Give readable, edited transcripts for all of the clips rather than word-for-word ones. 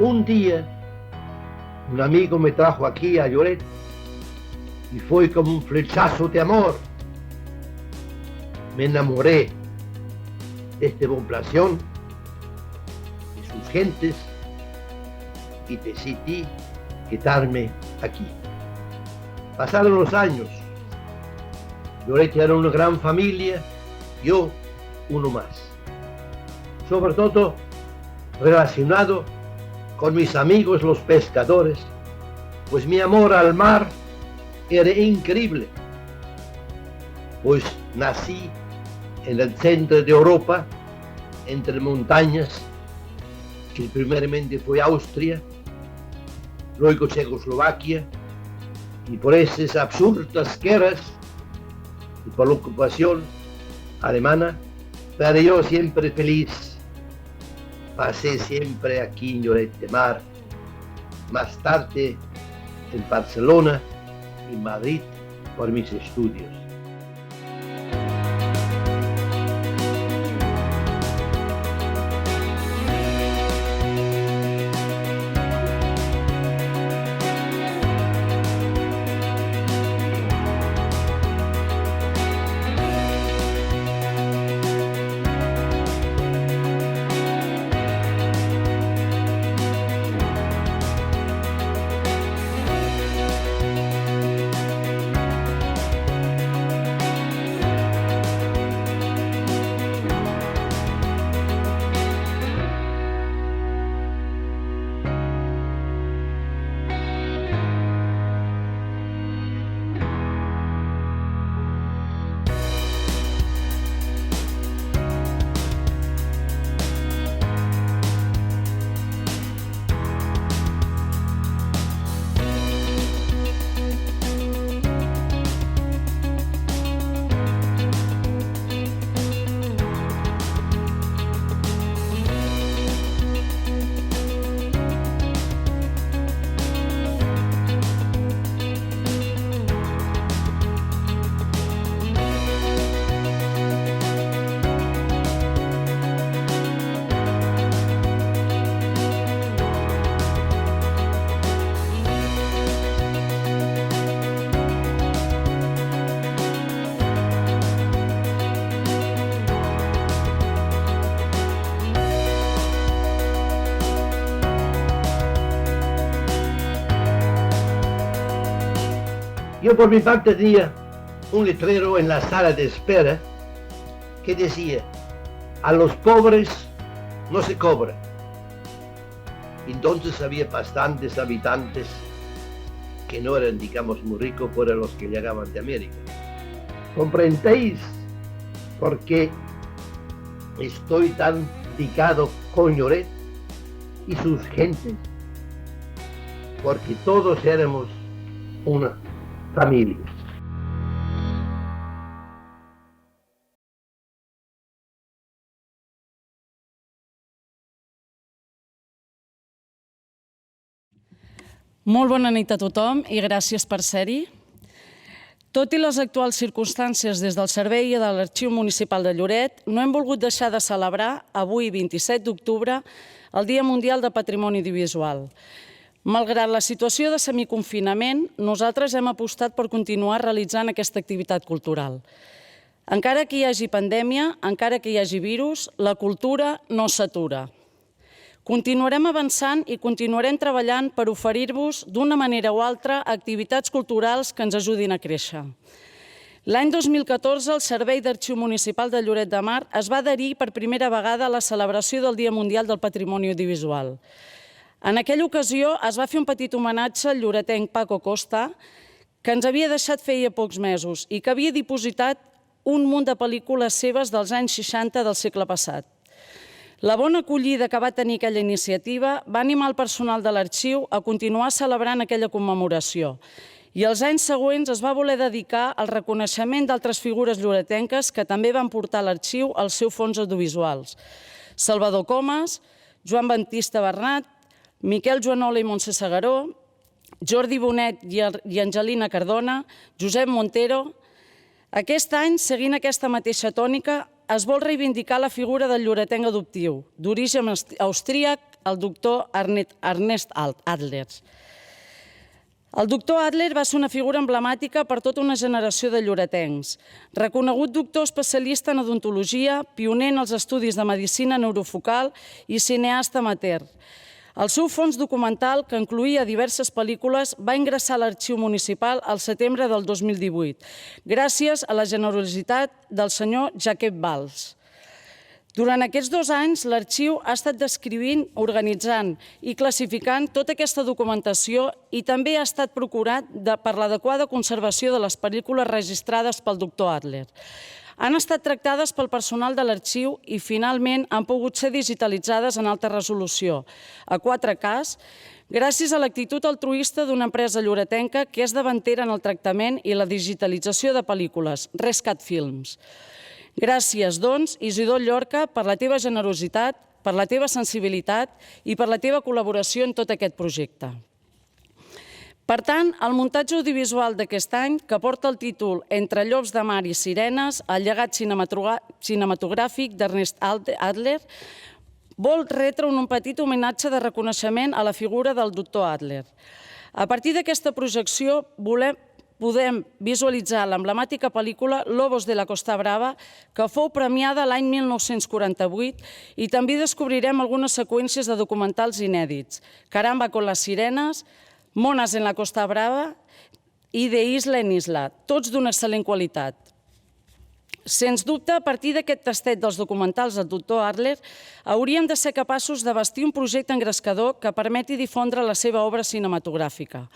Un día, un amigo me trajo aquí a Lloret y fue como un flechazo de amor. Me enamoré de esta población, de sus gentes, y decidí quedarme aquí. Pasaron los años. Lloret era una gran familia, yo uno más. Sobre todo relacionado con mis amigos los pescadores, pues mi amor al mar era increíble. Pues nací en el centro de Europa, entre montañas, que primeramente fue Austria, luego Checoslovaquia, y por esas absurdas guerras y por la ocupación alemana, pero yo siempre feliz. Pasé siempre aquí en Lloret de Mar, más tarde en Barcelona y Madrid por mis estudios. Yo por mi parte tenía un letrero en la sala de espera que decía: a los pobres no se cobra. Entonces había bastantes habitantes que no eran, digamos, muy ricos, fueron los que llegaban de América. ¿Comprendéis por qué estoy tan ligado con Lloret y sus gentes? Porque todos éramos una familia. Molt bona nit a tothom i gràcies per ser-hi. Tot i les actuals circumstàncies des del Servei i de l'Arxiu Municipal de Lloret, no hem volgut deixar de celebrar avui, 27 d'octubre, el Dia Mundial de Patrimoni Audiovisual. Malgrat la situació de semiconfinament, nosaltres hem apostat per continuar realitzant aquesta activitat cultural. Encara que hi hagi pandèmia, encara que hi hagi virus, la cultura no s'atura. Continuarem avançant i continuarem treballant per oferir-vos d'una manera o altra activitats culturals que ens ajudin a créixer. L'any 2014, el Servei d'Arxiu Municipal de Lloret de Mar es va adherir per primera vegada a la celebració del Dia Mundial del Patrimoni Audiovisual. En aquella ocasió es va fer un petit homenatge al lloretenc Paco Costa, que ens havia deixat feia pocs mesos i que havia dipositat un munt de pel·lícules seves dels anys 60 del segle passat. La bona acollida que va tenir aquella iniciativa va animar el personal de l'arxiu a continuar celebrant aquella commemoració i els anys següents es va voler dedicar al reconeixement d'altres figures lloretenques que també van portar a l'arxiu els seus fons audiovisuals. Salvador Comas, Joan Baptista Bernat, Miquel Joanola i Montse Segaró, Jordi Bonet i Angelina Cardona, Josep Montero. Aquest any, seguint aquesta mateixa tònica, es vol reivindicar la figura del lloretenc adoptiu, d'origen austríac, el doctor Ernest Adler. El doctor Adler va ser una figura emblemàtica per tota una generació de lloretencs. Reconegut doctor especialista en odontologia, pioner en els estudis de medicina neurofocal i cineasta amateur. El seu fons documental, que incloïa diverses pel·lícules, va ingressar a l'Arxiu Municipal al setembre del 2018, gràcies a la generositat del senyor Jacquet Valls. Durant aquests 2 anys, l'arxiu ha estat descrivint, organitzant i classificant tota aquesta documentació i també ha estat procurat per l'adequada conservació de les pel·lícules registrades pel doctor Adler. Han estat tractades pel personal de l'arxiu i finalment han pogut ser digitalitzades en alta resolució, a 4K, gràcies a l'actitud altruista d'una empresa lloretenca que és davantera en el tractament i la digitalització de pel·lícules, Rescat Films. Gràcies, doncs, Isidor Llorca, per la teva generositat, per la teva sensibilitat i per la teva col·laboració en tot aquest projecte. Per tant, el muntatge audiovisual d'aquest any, que porta el títol Entre llops de mar i sirenes, el llegat cinematogràfic d'Ernest Adler, vol retre un petit homenatge de reconeixement a la figura del doctor Adler. A partir d'aquesta projecció podem visualitzar l'emblemàtica pel·lícula Lobos de la Costa Brava, que fou premiada l'any 1948, i també descobrirem algunes seqüències de documentals inèdits, Caramba con las sirenes, Monas en la Costa Brava i De Isla en Isla, tots d'una excel·lent qualitat. Sens dubte, a partir d'aquest tastet dels documentals del doctor Adler, hauríem de ser capaços de bastir un projecte engrescador que permeti difondre la seva obra cinematogràfica.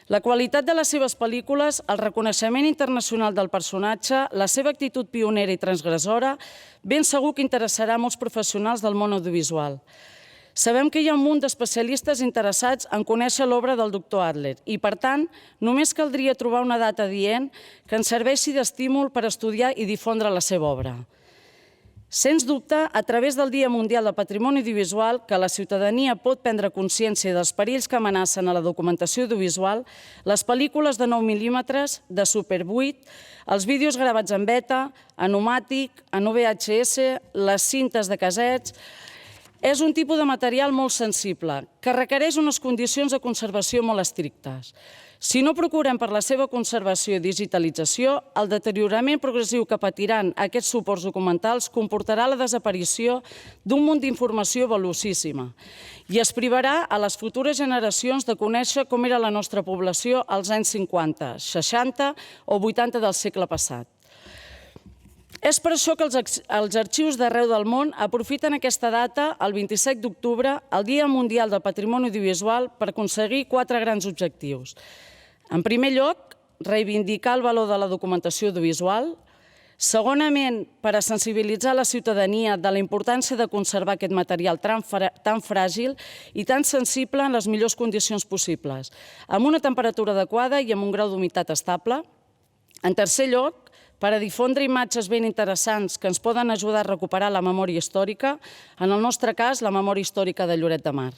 La qualitat de les seves pel·lícules, el reconeixement internacional del personatge, la seva actitud pionera i transgressora, ben segur que interessarà a molts professionals del món audiovisual. Sabem que hi ha un munt d'especialistes interessats en conèixer l'obra del doctor Adler i, per tant, només caldria trobar una data adient que ens serveixi d'estímul per estudiar i difondre la seva obra. Sens dubte, a través del Dia Mundial del Patrimoni Audiovisual, que la ciutadania pot prendre consciència dels perills que amenacen a la documentació audiovisual, les pel·lícules de 9 mil·límetres, de Super 8, els vídeos gravats en beta, en omàtic, en VHS, les cintes de casets, és un tipus de material molt sensible, que requereix unes condicions de conservació molt estrictes. Si no procurem per la seva conservació i digitalització, el deteriorament progressiu que patiran aquests suports documentals comportarà la desaparició d'un munt d'informació velocíssima i es privarà a les futures generacions de conèixer com era la nostra població als anys 50, 60 o 80 del segle passat. És per això que els arxius d'arreu del món aprofiten aquesta data, el 27 d'octubre, el Dia Mundial del Patrimoni Audiovisual, per aconseguir 4 grans objectius. En primer lloc, reivindicar el valor de la documentació audiovisual. Segonament, per a sensibilitzar la ciutadania de la importància de conservar aquest material tan fràgil i tan sensible en les millors condicions possibles, amb una temperatura adequada i amb un grau d'humitat estable. En tercer lloc, per a difondre imatges ben interessants que ens poden ajudar a recuperar la memòria històrica, en el nostre cas, la memòria històrica de Lloret de Mar.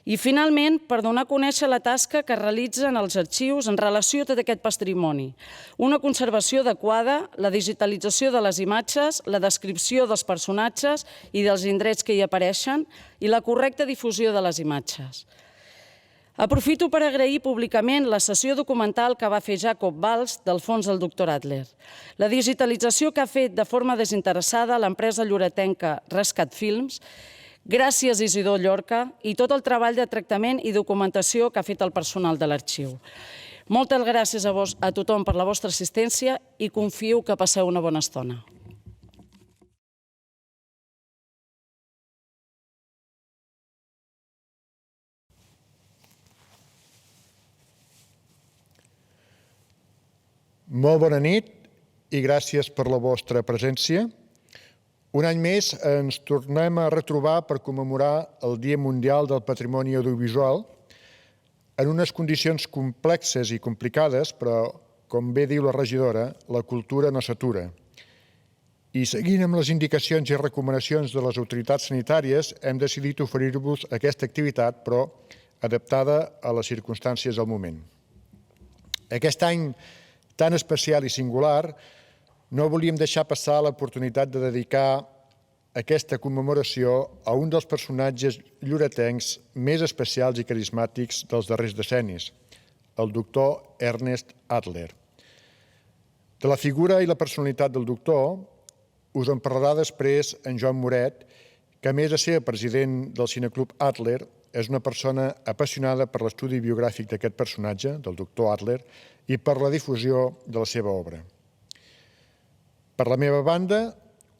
I, finalment, per donar a conèixer la tasca que realitzen els arxius en relació a tot aquest patrimoni. Una conservació adequada, la digitalització de les imatges, la descripció dels personatges i dels indrets que hi apareixen i la correcta difusió de les imatges. Aprofito per agrair públicament la sessió documental que va fer Jacob Valls del fons del doctor Adler, la digitalització que ha fet de forma desinteressada l'empresa lloretenca Rescat Films, gràcies Isidor Llorca i tot el treball de tractament i documentació que ha fet el personal de l'arxiu. Moltes gràcies a tothom per la vostra assistència i confio que passeu una bona estona. Molt bona nit i gràcies per la vostra presència. Un any més ens tornem a retrobar per commemorar el Dia Mundial del Patrimoni Audiovisual en unes condicions complexes i complicades, però, com bé diu la regidora, la cultura no s'atura. I seguint amb les indicacions i recomanacions de les autoritats sanitàries, hem decidit oferir-vos aquesta activitat, però adaptada a les circumstàncies del moment. Aquest any tan especial i singular, no volíem deixar passar l'oportunitat de dedicar aquesta commemoració a un dels personatges lloretencs més especials i carismàtics dels darrers decennis, el doctor Ernest Adler. De la figura i la personalitat del doctor us en parlarà després en Joan Moret, que a més de ser president del Cineclub Adler, és una persona apassionada per l'estudi biogràfic d'aquest personatge, del doctor Adler, i per la difusió de la seva obra. Per la meva banda,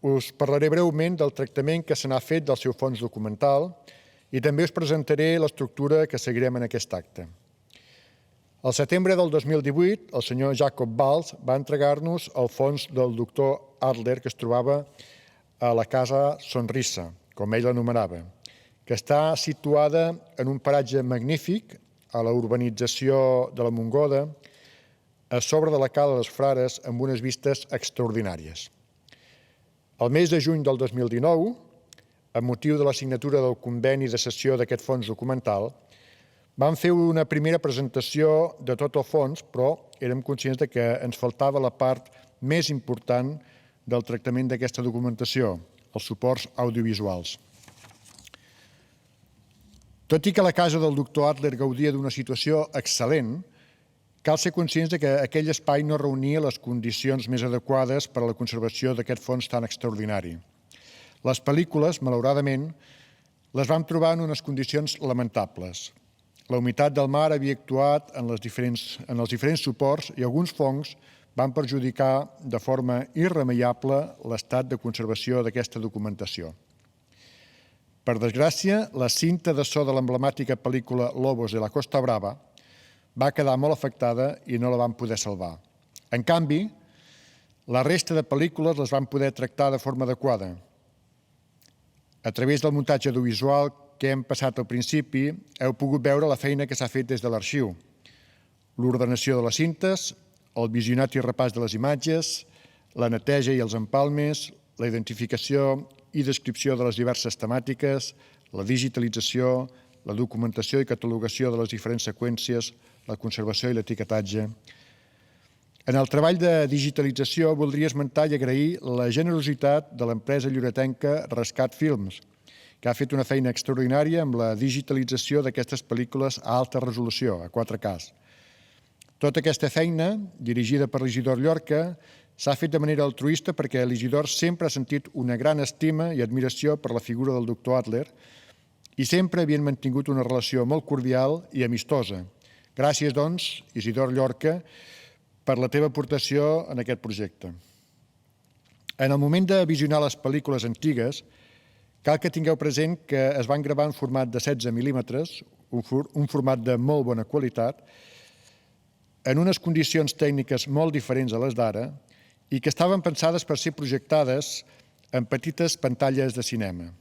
us parlaré breument del tractament que se n'ha fet del seu fons documental i també us presentaré l'estructura que seguirem en aquest acte. Al setembre del 2018, el senyor Jacob Valls va entregar-nos el fons del doctor Adler que es trobava a la Casa Sonrisa, com ell l'anomenava, que està situada en un paratge magnífic a la urbanització de la Montgoda, a sobre de la Cala dels Frares, amb unes vistes extraordinàries. El mes de juny del 2019, amb motiu de la signatura del conveni de cessió d'aquest fons documental, vam fer una primera presentació de tot el fons, però érem conscients que ens faltava la part més important del tractament d'aquesta documentació, els suports audiovisuals. Tot i que la casa del doctor Adler gaudia d'una situació excel·lent, cal ser conscients que aquell espai no reunia les condicions més adequades per a la conservació d'aquest fons tan extraordinari. Les pel·lícules, malauradament, les vam trobar en unes condicions lamentables. La humitat del mar havia actuat en els diferents suports i alguns fongs van perjudicar de forma irremeiable l'estat de conservació d'aquesta documentació. Per desgràcia, la cinta de so de l'emblemàtica pel·lícula Lobos de la Costa Brava va quedar molt afectada i no la vam poder salvar. En canvi, la resta de pel·lícules les vam poder tractar de forma adequada. A través del muntatge audiovisual que hem passat al principi, heu pogut veure la feina que s'ha fet des de l'arxiu, l'ordenació de les cintes, el visionat i repàs de les imatges, la neteja i els empalmes, la identificació i descripció de les diverses temàtiques, la digitalització, la documentació i catalogació de les diferents seqüències, la conservació i l'etiquetatge. En el treball de digitalització voldria esmentar i agrair la generositat de l'empresa lloretenca Rescat Films, que ha fet una feina extraordinària amb la digitalització d'aquestes pel·lícules a alta resolució, a 4K. Tota aquesta feina, dirigida per l'Isidor Llorca, s'ha fet de manera altruista perquè l'Isidor sempre ha sentit una gran estima i admiració per la figura del doctor Adler i sempre havien mantingut una relació molt cordial i amistosa. Gràcies, doncs, Isidor Llorca, per la teva aportació en aquest projecte. En el moment de visionar les pel·lícules antigues, cal que tingueu present que es van gravar en format de 16 mil·límetres, un format de molt bona qualitat, en unes condicions tècniques molt diferents a les d'ara i que estaven pensades per ser projectades en petites pantalles de cinema.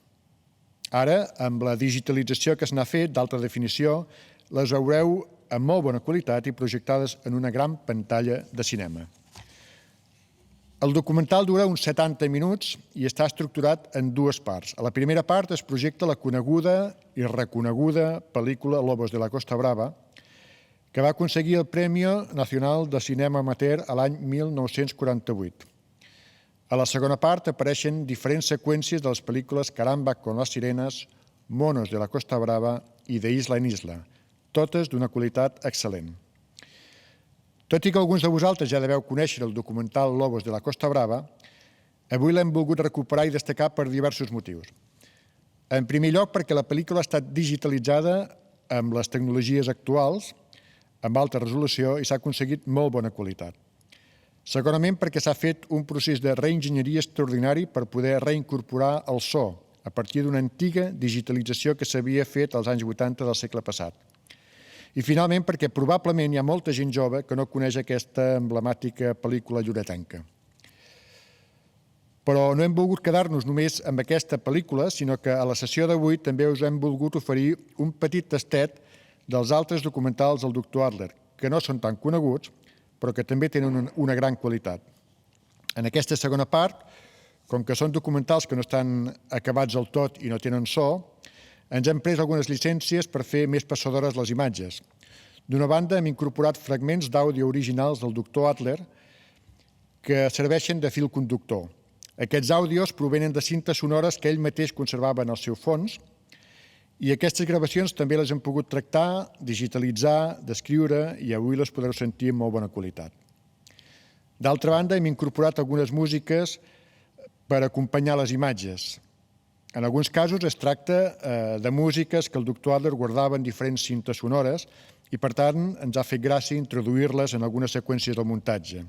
Ara, amb la digitalització que se n'ha fet d'alta definició, les veureu amb molt bona qualitat i projectades en una gran pantalla de cinema. El documental dura uns 70 minuts i està estructurat en dues parts. A la primera part es projecta la coneguda i reconeguda pel·lícula Lobos de la Costa Brava, que va aconseguir el Premi Nacional de Cinema Amateur a l'any 1948. A la segona part apareixen diferents seqüències de les pel·lícules Caramba con las sirenes, Monos de la Costa Brava i de Isla en Isla, totes d'una qualitat excel·lent. Tot i que alguns de vosaltres ja deveu conèixer el documental Lobos de la Costa Brava, avui l'hem volgut recuperar i destacar per diversos motius. En primer lloc, perquè la pel·lícula ha estat digitalitzada amb les tecnologies actuals, amb alta resolució i s'ha aconseguit molt bona qualitat. Segonament, perquè s'ha fet un procés de reenginyeria extraordinari per poder reincorporar el so a partir d'una antiga digitalització que s'havia fet als anys 80 del segle passat. I finalment, perquè probablement hi ha molta gent jove que no coneix aquesta emblemàtica pel·lícula lloretenca. Però no hem volgut quedar-nos només amb aquesta pel·lícula, sinó que a la sessió d'avui també us hem volgut oferir un petit tastet dels altres documentals del doctor Adler, que no són tan coneguts, però que també tenen una gran qualitat. En aquesta segona part, com que són documentals que no estan acabats del tot i no tenen so, ens hem pres algunes llicències per fer més passadores les imatges. D'una banda, hem incorporat fragments d'àudio originals del doctor Adler que serveixen de fil conductor. Aquests àudios provenen de cintes sonores que ell mateix conservava en el seu fons i aquestes gravacions també les hem pogut tractar, digitalitzar, descriure i avui les podreu sentir amb molt bona qualitat. D'altra banda, hem incorporat algunes músiques per acompanyar les imatges. En alguns casos es tracta de músiques que el doctor Adler guardava en diferents cintes sonores i, per tant, ens ha fet gràcia introduir-les en algunes seqüències del muntatge.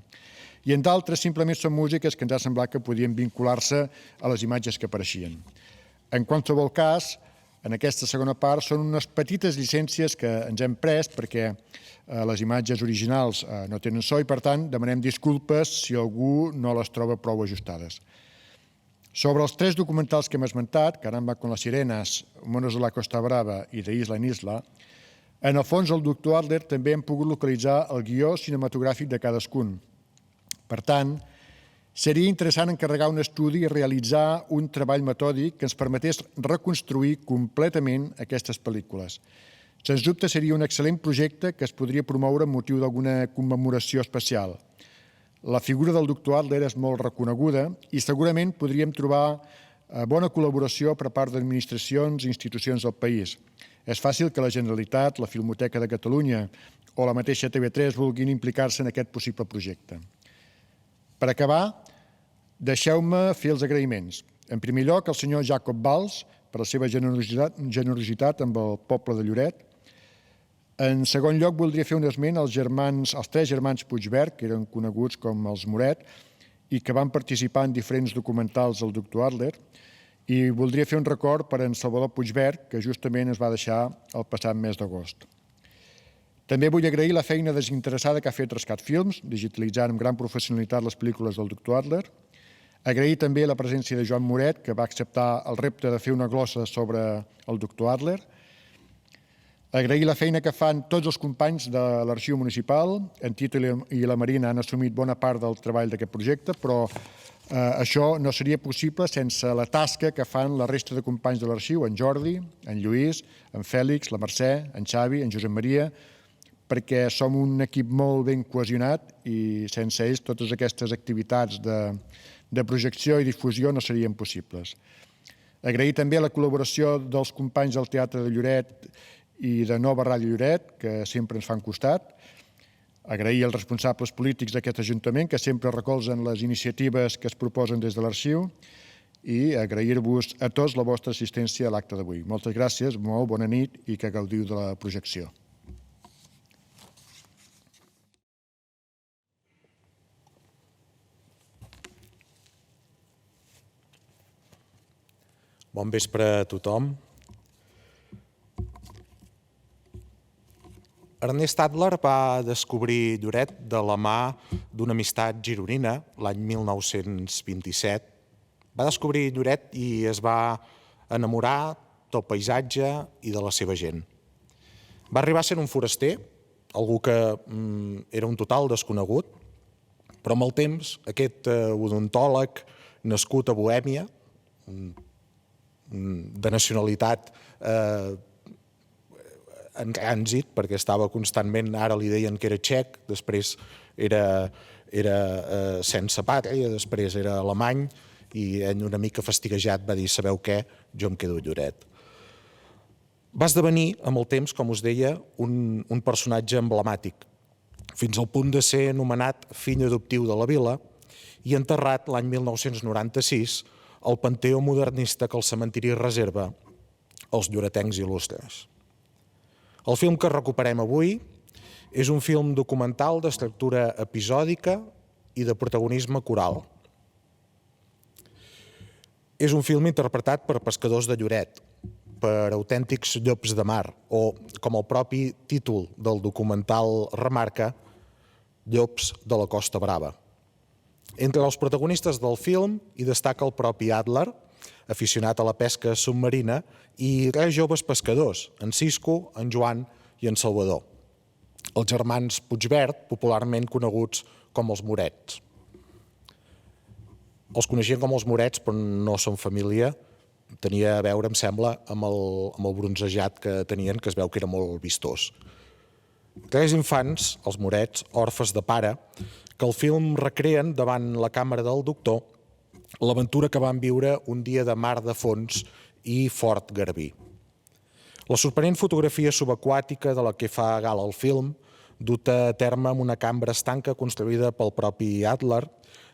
I en d'altres simplement són músiques que ens ha semblat que podien vincular-se a les imatges que apareixien. En qualsevol cas, en aquesta segona part són unes petites llicències que ens hem pres perquè les imatges originals no tenen so i, per tant, demanem disculpes si algú no les troba prou ajustades. Sobre els 3 documentals que hem esmentat, Caramba con las sirenas, Monos de la Costa Brava i de Isla en Isla, en el fons el doctor Adler també hem pogut localitzar el guió cinematogràfic de cadascun. Per tant, seria interessant encarregar un estudi i realitzar un treball metòdic que ens permetés reconstruir completament aquestes pel·lícules. Sens dubte seria un excel·lent projecte que es podria promoure amb motiu d'alguna commemoració especial. La figura del doctor Adler és molt reconeguda i segurament podríem trobar bona col·laboració per part d'administracions i institucions del país. És fàcil que la Generalitat, la Filmoteca de Catalunya o la mateixa TV3 vulguin implicar-se en aquest possible projecte. Per acabar, deixeu-me fer els agraïments. En primer lloc, al senyor Jacob Valls per la seva generositat amb el poble de Lloret. En segon lloc, voldria fer un esment als 3 germans Puigvert, que eren coneguts com els Moret, i que van participar en diferents documentals del doctor Adler, i voldria fer un record per en Salvador Puigvert, que justament es va deixar el passat mes d'agost. També vull agrair la feina desinteressada que ha fet Rescat Films, digitalitzant amb gran professionalitat les pel·lícules del doctor Adler. Agrair també la presència de Joan Moret, que va acceptar el repte de fer una glossa sobre el doctor Adler. Agrair la feina que fan tots els companys de l'Arxiu Municipal. En Tito i la Marina han assumit bona part del treball d'aquest projecte, però això no seria possible sense la tasca que fan la resta de companys de l'Arxiu, en Jordi, en Lluís, en Fèlix, la Mercè, en Xavi, en Josep Maria, perquè som un equip molt ben cohesionat i sense ells totes aquestes activitats de projecció i difusió no serien possibles. Agrair també la col·laboració dels companys del Teatre de Lloret i de Nova Ràdio Lloret, que sempre ens fan costat. Agrair als responsables polítics d'aquest Ajuntament, que sempre recolzen les iniciatives que es proposen des de l'Arxiu, i agrair-vos a tots la vostra assistència a l'acte d'avui. Moltes gràcies, molt bona nit i que gaudiu de la projecció. Bon vespre a tothom. Ernest Adler va descobrir Lloret de la mà d'una amistat gironina l'any 1927. Va descobrir Lloret i es va enamorar del paisatge i de la seva gent. Va arribar a ser un foraster, algú que era un total desconegut, però amb el temps aquest odontòleg nascut a Bohèmia, de nacionalitat en trànsit, perquè estava constantment, ara li deien que era txec, després era sense pàtria, després era alemany, i ell una mica fastiguejat va dir, sabeu què, jo em quedo a Lloret. Va esdevenir, amb el temps, com us deia, un personatge emblemàtic, fins al punt de ser anomenat fill adoptiu de la vila i enterrat l'any 1996 al panteó modernista que el cementiri reserva als lloretencs il·lustres. El film que recuperem avui és un film documental d'estructura episòdica i de protagonisme coral. És un film interpretat per pescadors de Lloret, per autèntics llops de mar, o, com el propi títol del documental remarca, llops de la Costa Brava. Entre els protagonistes del film hi destaca el propi Adler, aficionat a la pesca submarina, i 3 joves pescadors, en Cisco, en Joan i en Salvador, els germans Puigvert, popularment coneguts com els Morets. Els coneixien com els Morets, però no són família. Tenia a veure, em sembla, amb el bronzejat que tenien, que es veu que era molt vistós. 3 infants, els Morets, orfes de pare, que el film recreen davant la càmera del doctor l'aventura que van viure un dia de mar de fons i fort garbí. La sorprenent fotografia subaquàtica de la que fa gala el film, duta a terme amb una cambra estanca construïda pel propi Adler,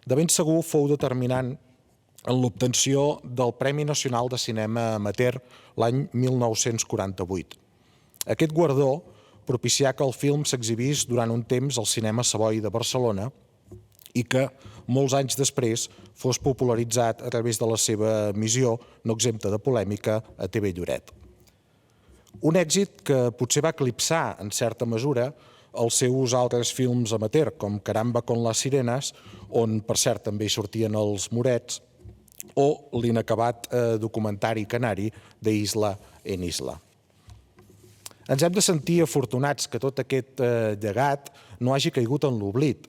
de ben segur fou determinant en l'obtenció del Premi Nacional de Cinema Amateur l'any 1948. Aquest guardó propicià que el film s'exhibís durant un temps al Cinema Savoy de Barcelona i que, molts anys després, fos popularitzat a través de la seva emissió, no exempta de polèmica, a TV Lloret. Un èxit que potser va eclipsar, en certa mesura, els seus altres films amateur, com Caramba con las sirenes, on, per cert, també hi sortien els morets, o l'inacabat documentari canari d'Isla en Isla. Ens hem de sentir afortunats que tot aquest llegat no hagi caigut en l'oblit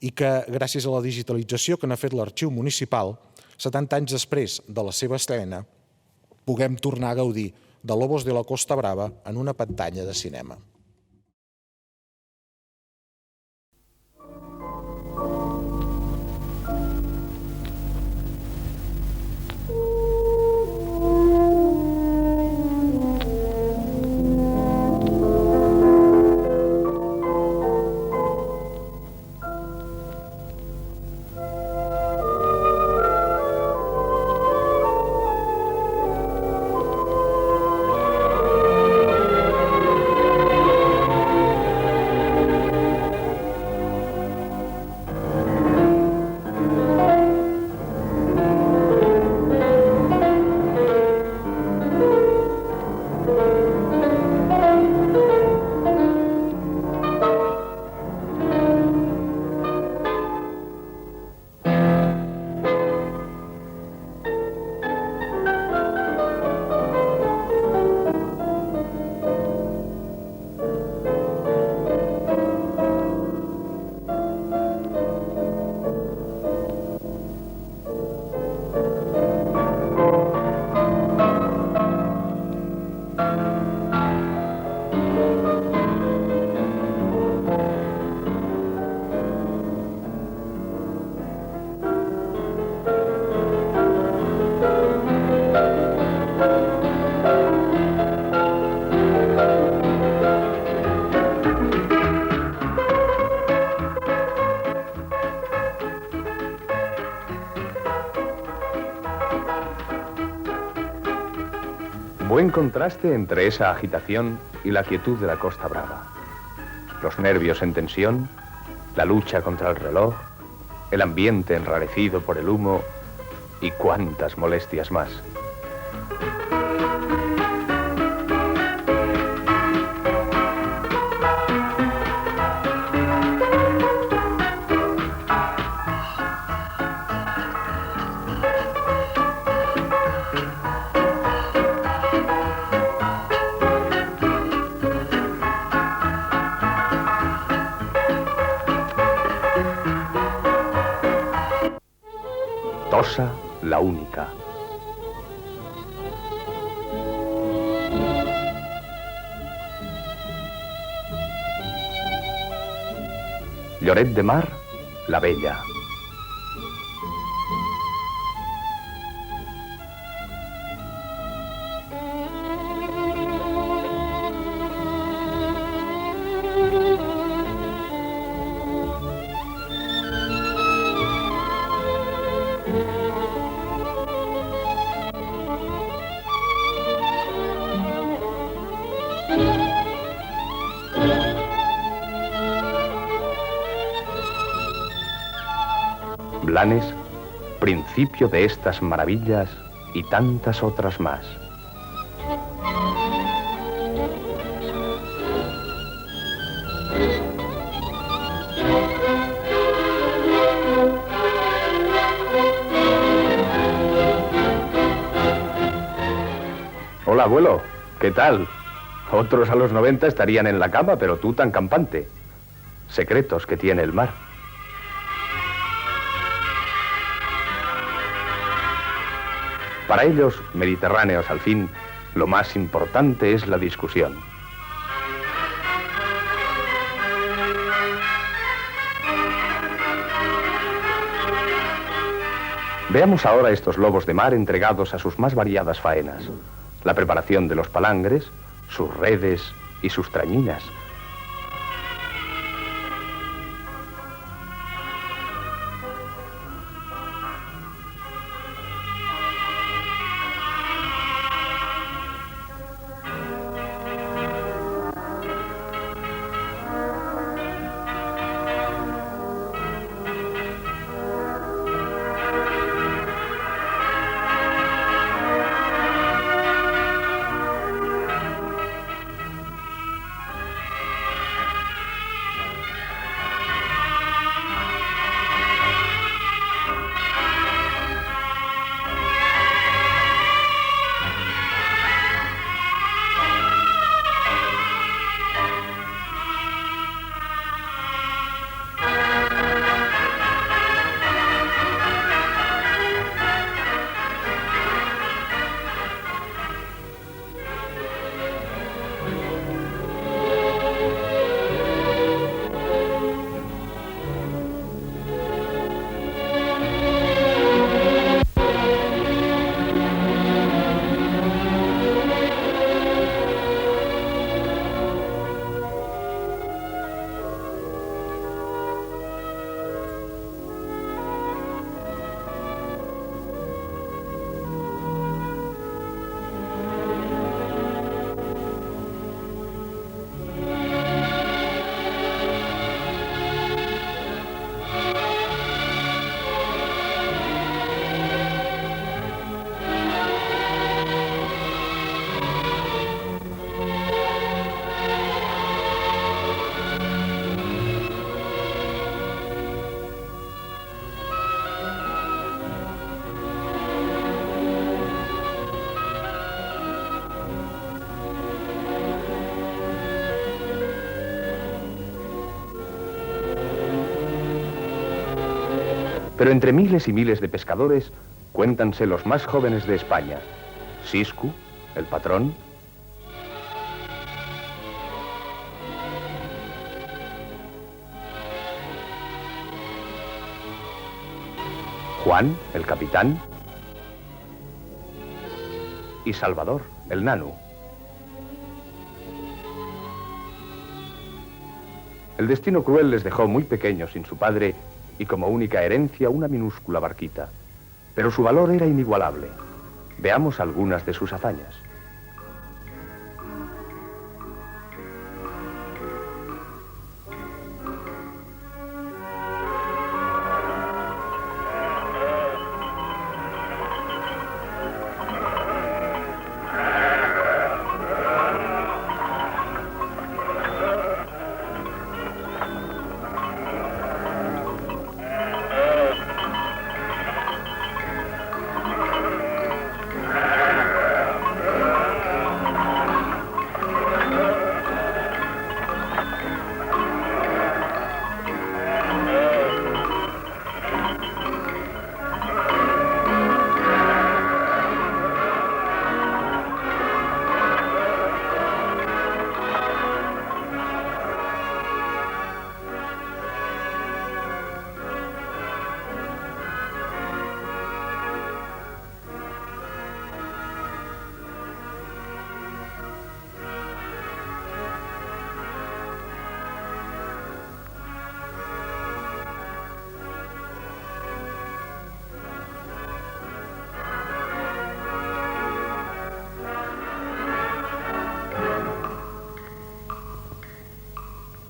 i que, gràcies a la digitalització que n'ha fet l'Arxiu Municipal, 70 anys després de la seva estrena, puguem tornar a gaudir de Lobos de la Costa Brava en una pantalla de cinema. Buen contraste entre esa agitación y la quietud de la Costa Brava. Los nervios en tensión, la lucha contra el reloj, el ambiente enrarecido por el humo y cuántas molestias más. Tosa, la única. Lloret de Mar, la bella. Blanes, principio de estas maravillas y tantas otras más. Hola, abuelo, ¿qué tal? Otros a los 90 estarían en la cama, pero tú tan campante. Secretos que tiene el mar. Para ellos, mediterráneos al fin, lo más importante es la discusión. Veamos ahora estos lobos de mar entregados a sus más variadas faenas. La preparación de los palangres, sus redes y sus trañinas. Pero entre miles y miles de pescadores, cuéntanse los más jóvenes de España. Siscu, el patrón. Juan, el capitán. Y Salvador, el nano. El destino cruel les dejó muy pequeños sin su padre y como única herencia una minúscula barquita. Pero su valor era inigualable. Veamos algunas de sus hazañas.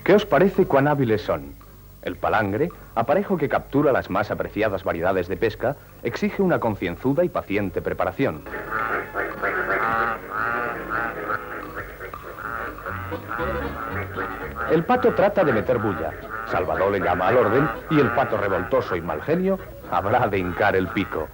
¿Qué os parece cuán hábiles son? El palangre, aparejo que captura las más apreciadas variedades de pesca, exige una concienzuda y paciente preparación. El pato trata de meter bulla, Salvador le llama al orden y el pato revoltoso y mal genio habrá de hincar el pico.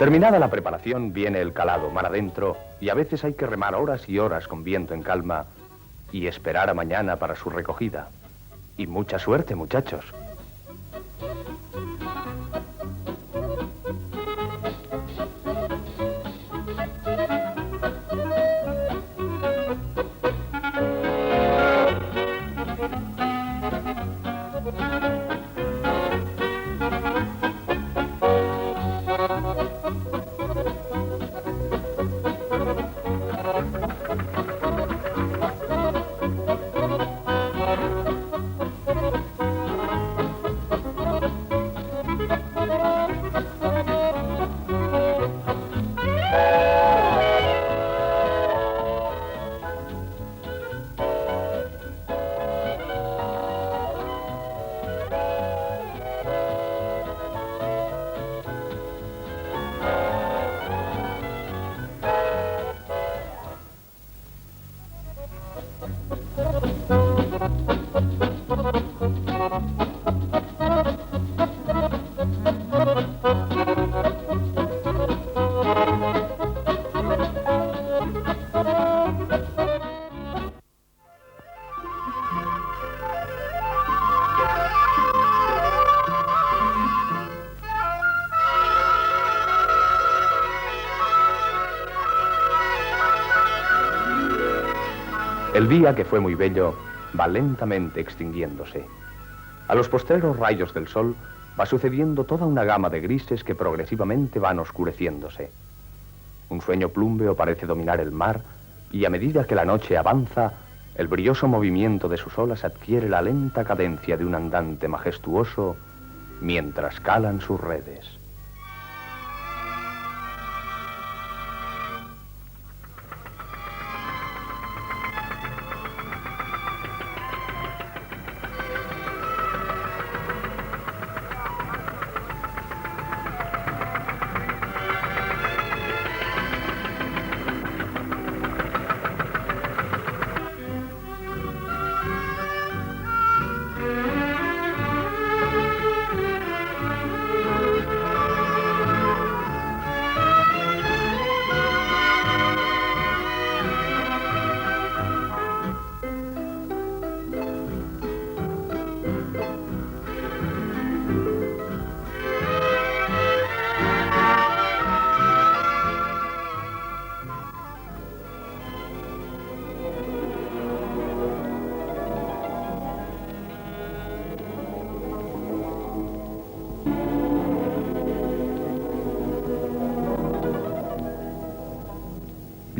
Terminada la preparación, viene el calado mar adentro y a veces hay que remar horas y horas con viento en calma y esperar a mañana para su recogida. Y mucha suerte, muchachos. El día, que fue muy bello, va lentamente extinguiéndose. A los postreros rayos del sol va sucediendo toda una gama de grises que progresivamente van oscureciéndose. Un sueño plúmbeo parece dominar el mar y a medida que la noche avanza, el brilloso movimiento de sus olas adquiere la lenta cadencia de un andante majestuoso mientras calan sus redes.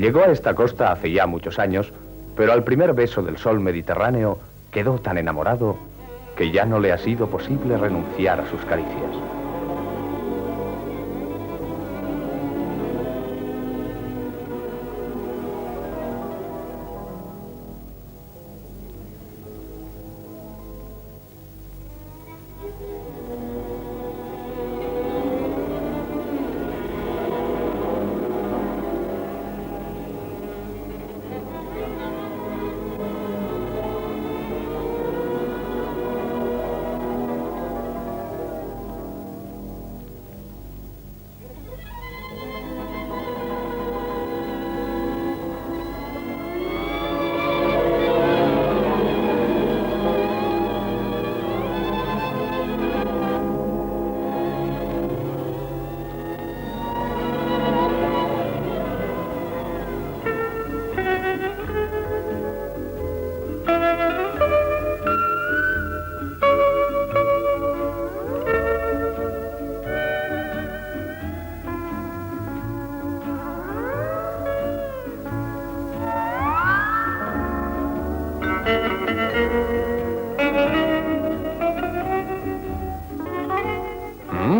Llegó a esta costa hace ya muchos años, pero al primer beso del sol mediterráneo quedó tan enamorado que ya no le ha sido posible renunciar a sus caricias.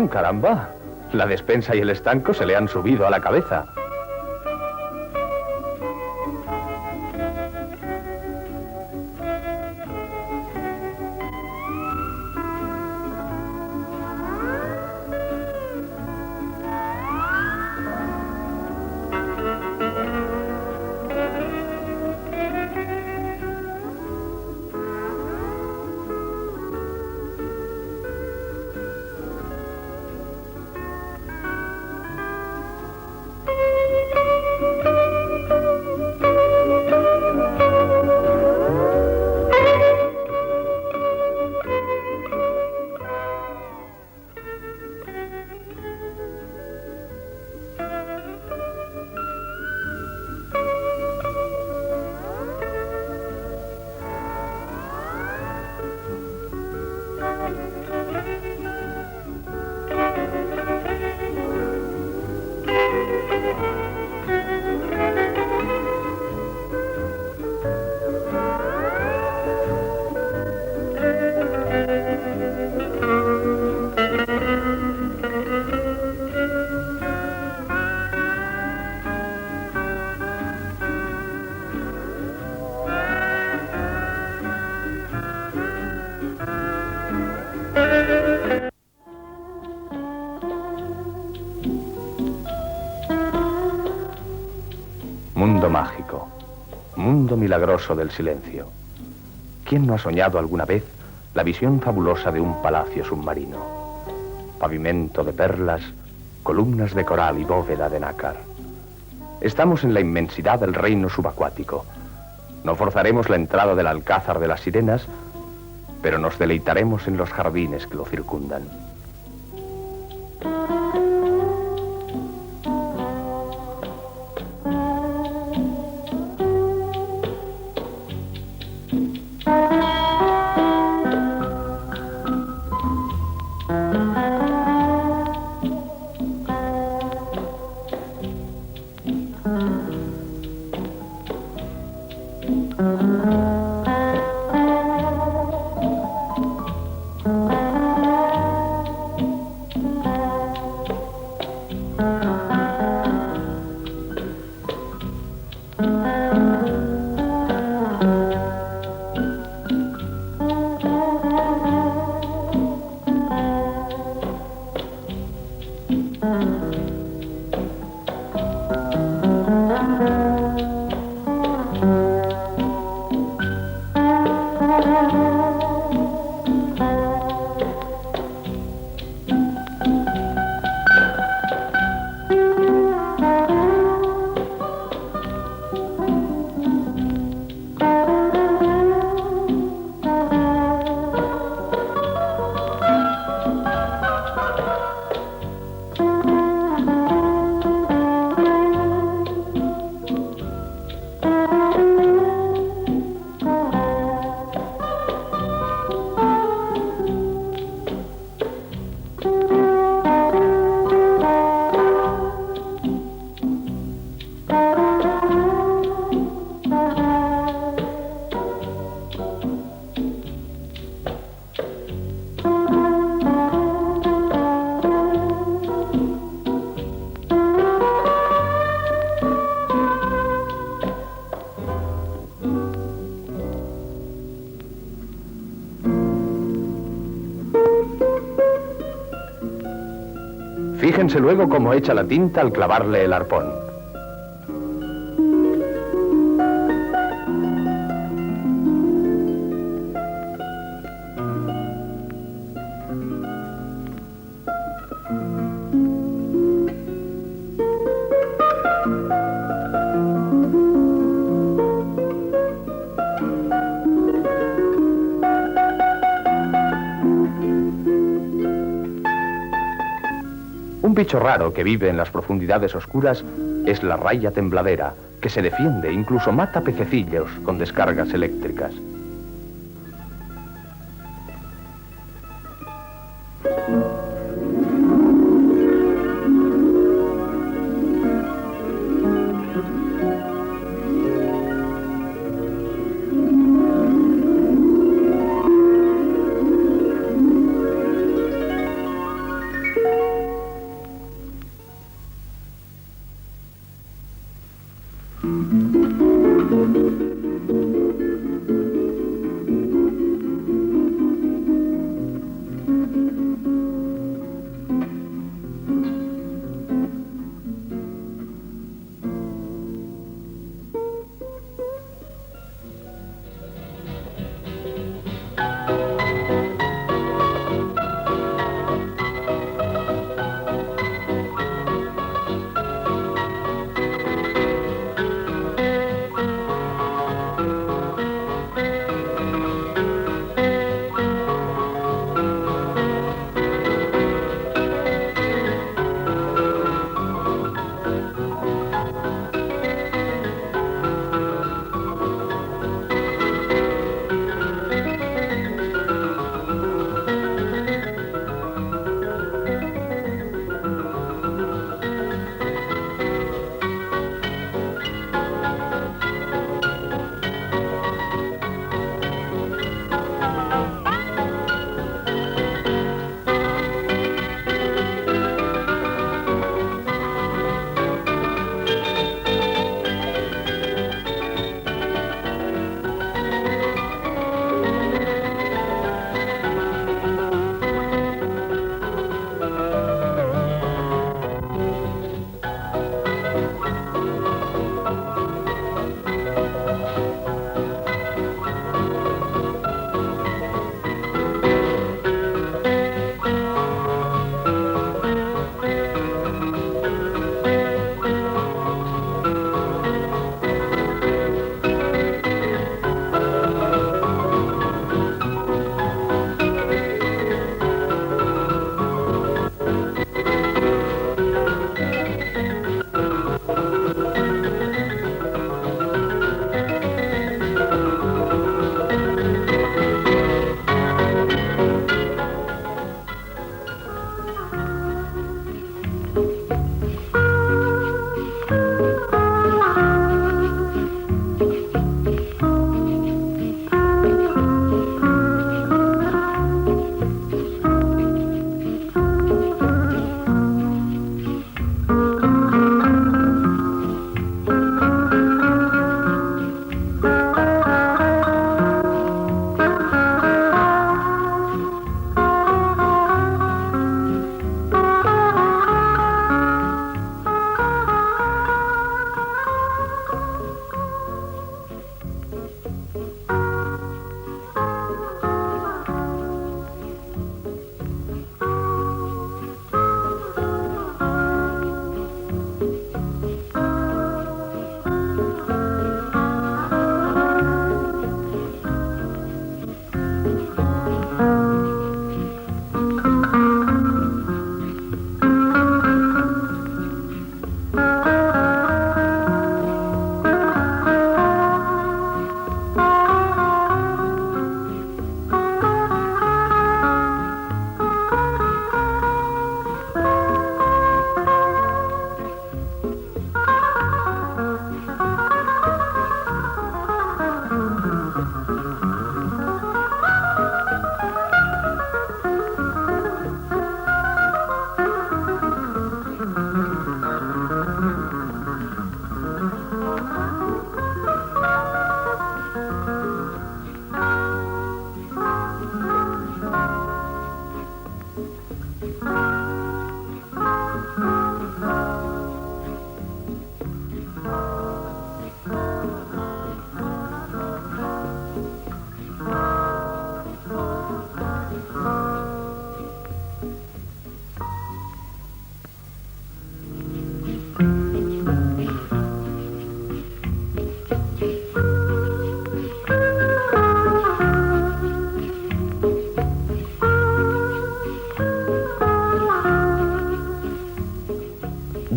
Caramba, la despensa y el estanco se le han subido a la cabeza. Mundo mágico, mundo milagroso del silencio. ¿Quién no ha soñado alguna vez la visión fabulosa de un palacio submarino? Pavimento de perlas, columnas de coral y bóveda de nácar. Estamos en la inmensidad del reino subacuático. No forzaremos la entrada del Alcázar de las Sirenas, pero nos deleitaremos en los jardines que lo circundan. Fíjense luego cómo echa la tinta al clavarle el arpón. Un bicho raro que vive en las profundidades oscuras es la raya tembladera, que se defiende, incluso mata pececillos con descargas eléctricas.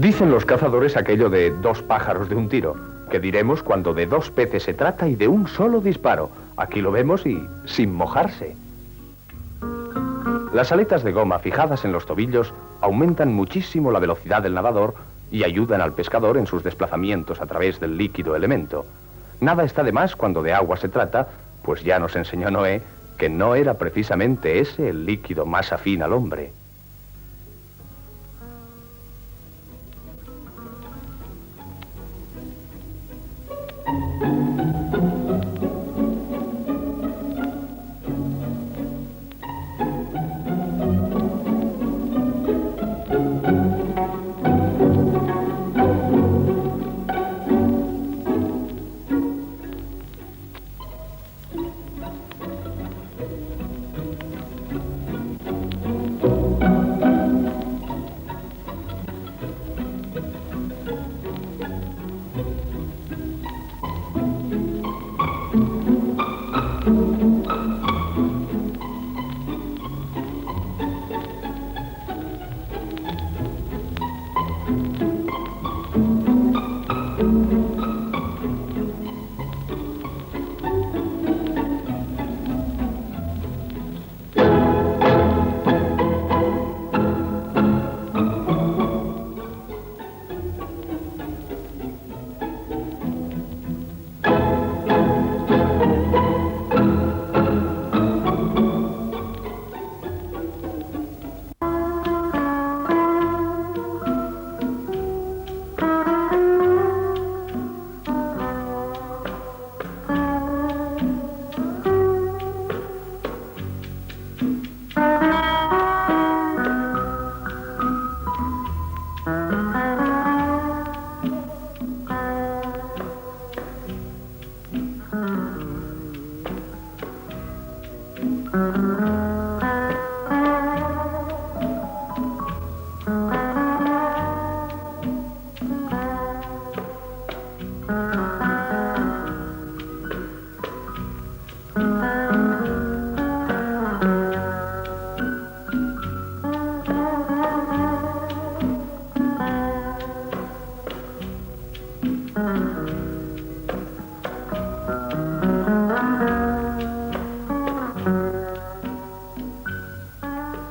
Dicen los cazadores aquello de 2 pájaros de un tiro, que diremos cuando de 2 peces se trata y de un solo disparo. Aquí lo vemos y sin mojarse. Las aletas de goma fijadas en los tobillos aumentan muchísimo la velocidad del nadador y ayudan al pescador en sus desplazamientos a través del líquido elemento. Nada está de más cuando de agua se trata, pues ya nos enseñó Noé que no era precisamente ese el líquido más afín al hombre.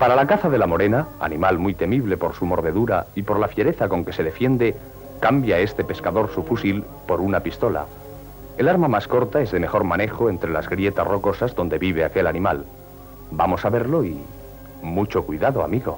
Para la caza de la morena, animal muy temible por su mordedura y por la fiereza con que se defiende, cambia este pescador su fusil por una pistola. El arma más corta es de mejor manejo entre las grietas rocosas donde vive aquel animal. Vamos a verlo y mucho cuidado, amigo.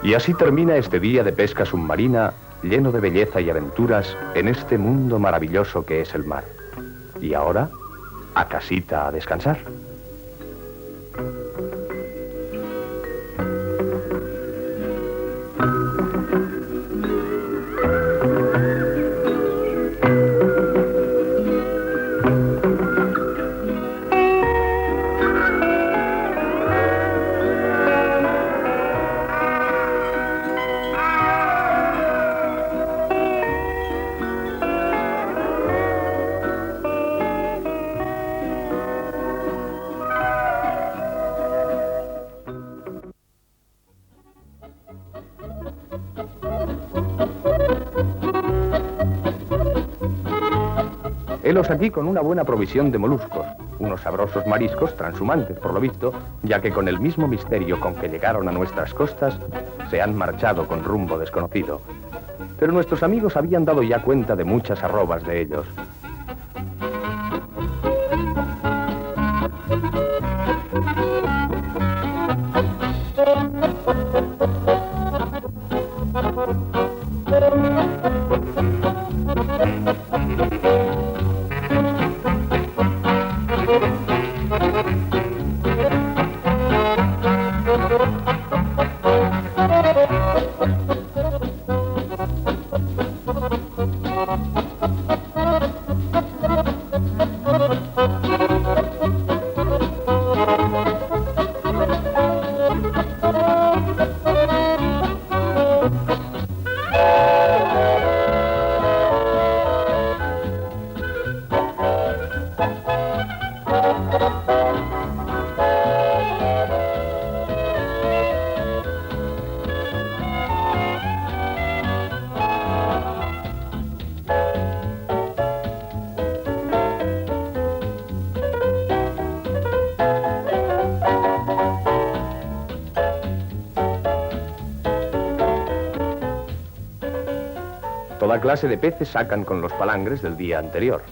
Y así termina este día de pesca submarina, lleno de belleza y aventuras en este mundo maravilloso que es el mar. Y ahora, a casita a descansar. Helos aquí con una buena provisión de moluscos, unos sabrosos mariscos transhumantes por lo visto, ya que con el mismo misterio con que llegaron a nuestras costas, se han marchado con rumbo desconocido. Pero nuestros amigos habían dado ya cuenta de muchas arrobas de ellos. Toda clase de peces sacan con los palangres del día anterior.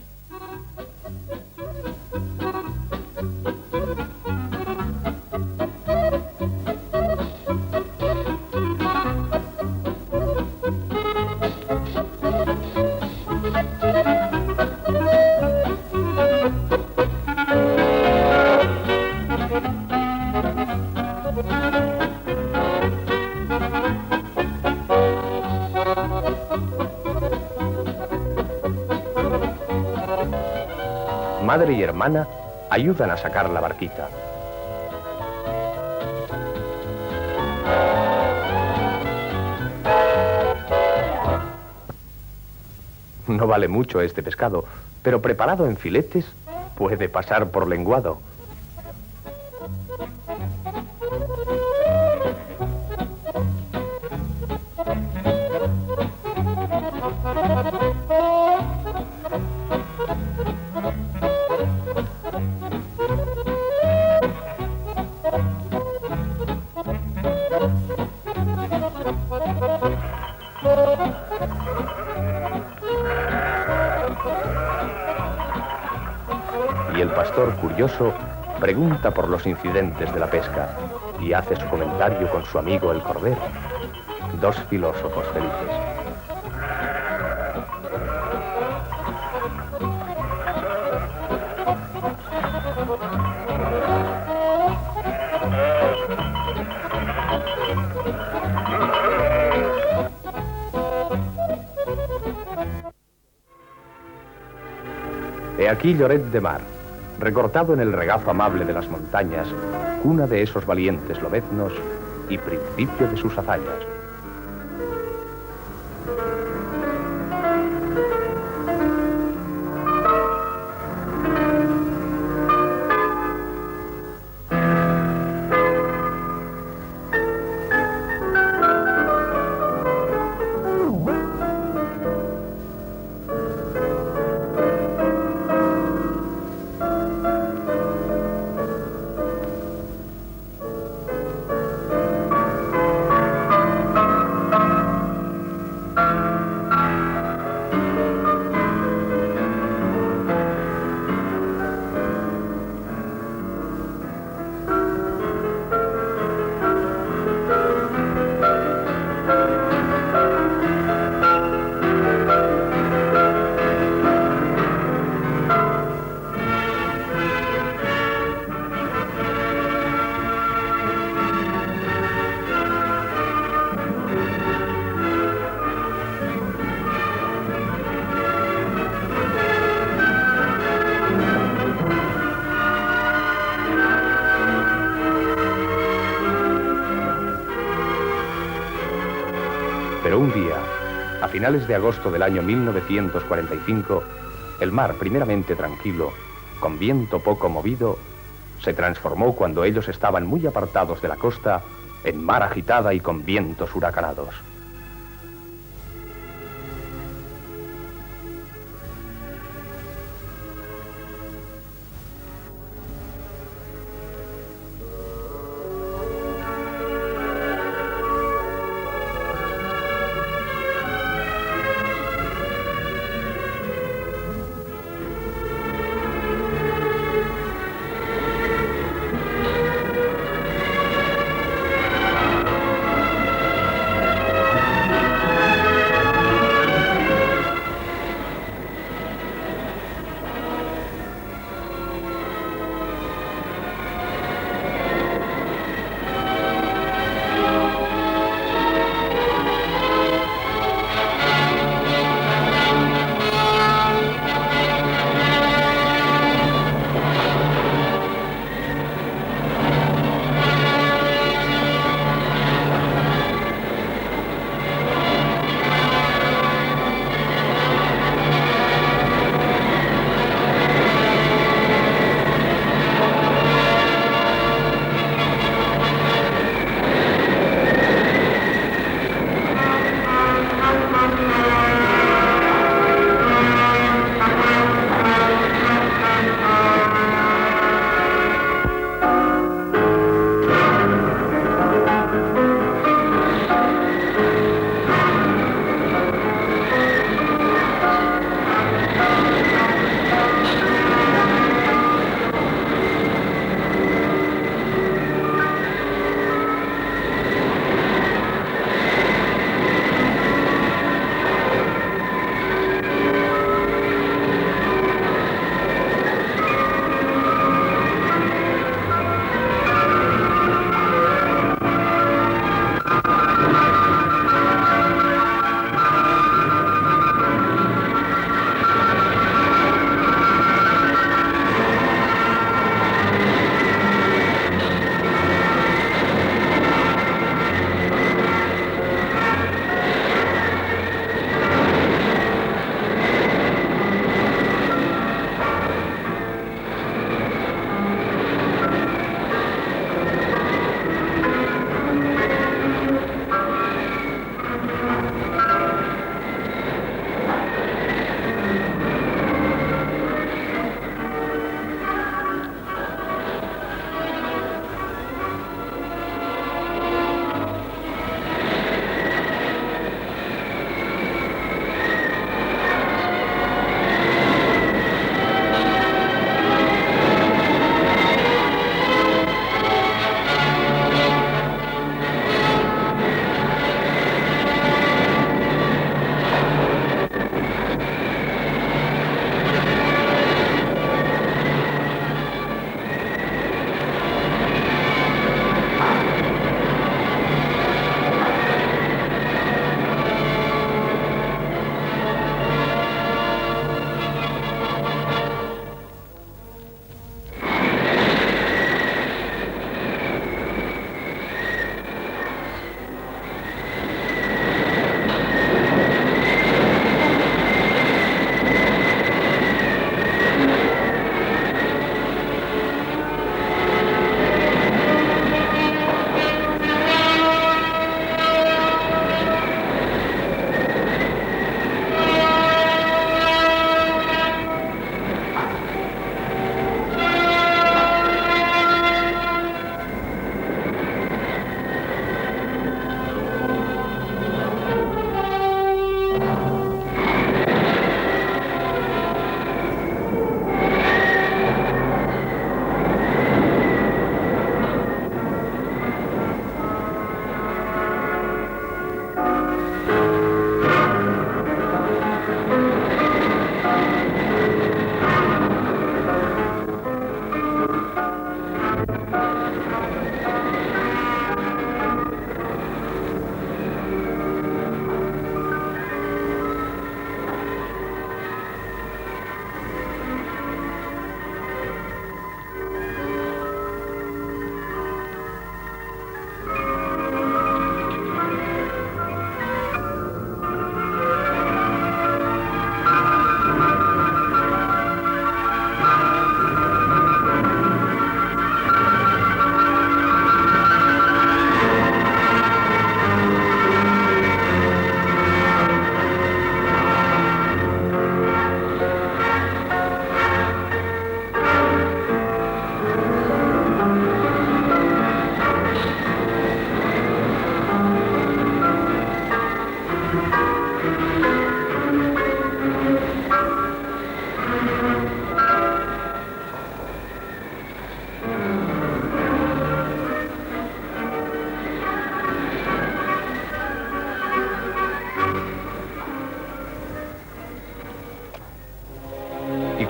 Madre y hermana ayudan a sacar la barquita. no vale mucho este pescado, pero preparado en filetes puede pasar por lenguado. Y el pastor, curioso, pregunta por los incidentes de la pesca y hace su comentario con su amigo el cordero. Dos filósofos felices. He aquí Lloret de Mar, recortado en el regazo amable de las montañas, cuna de esos valientes lobeznos y principio de sus hazañas. Pero un día, a finales de agosto del año 1945, el mar, primeramente tranquilo, con viento poco movido, se transformó cuando ellos estaban muy apartados de la costa en mar agitada y con vientos huracanados.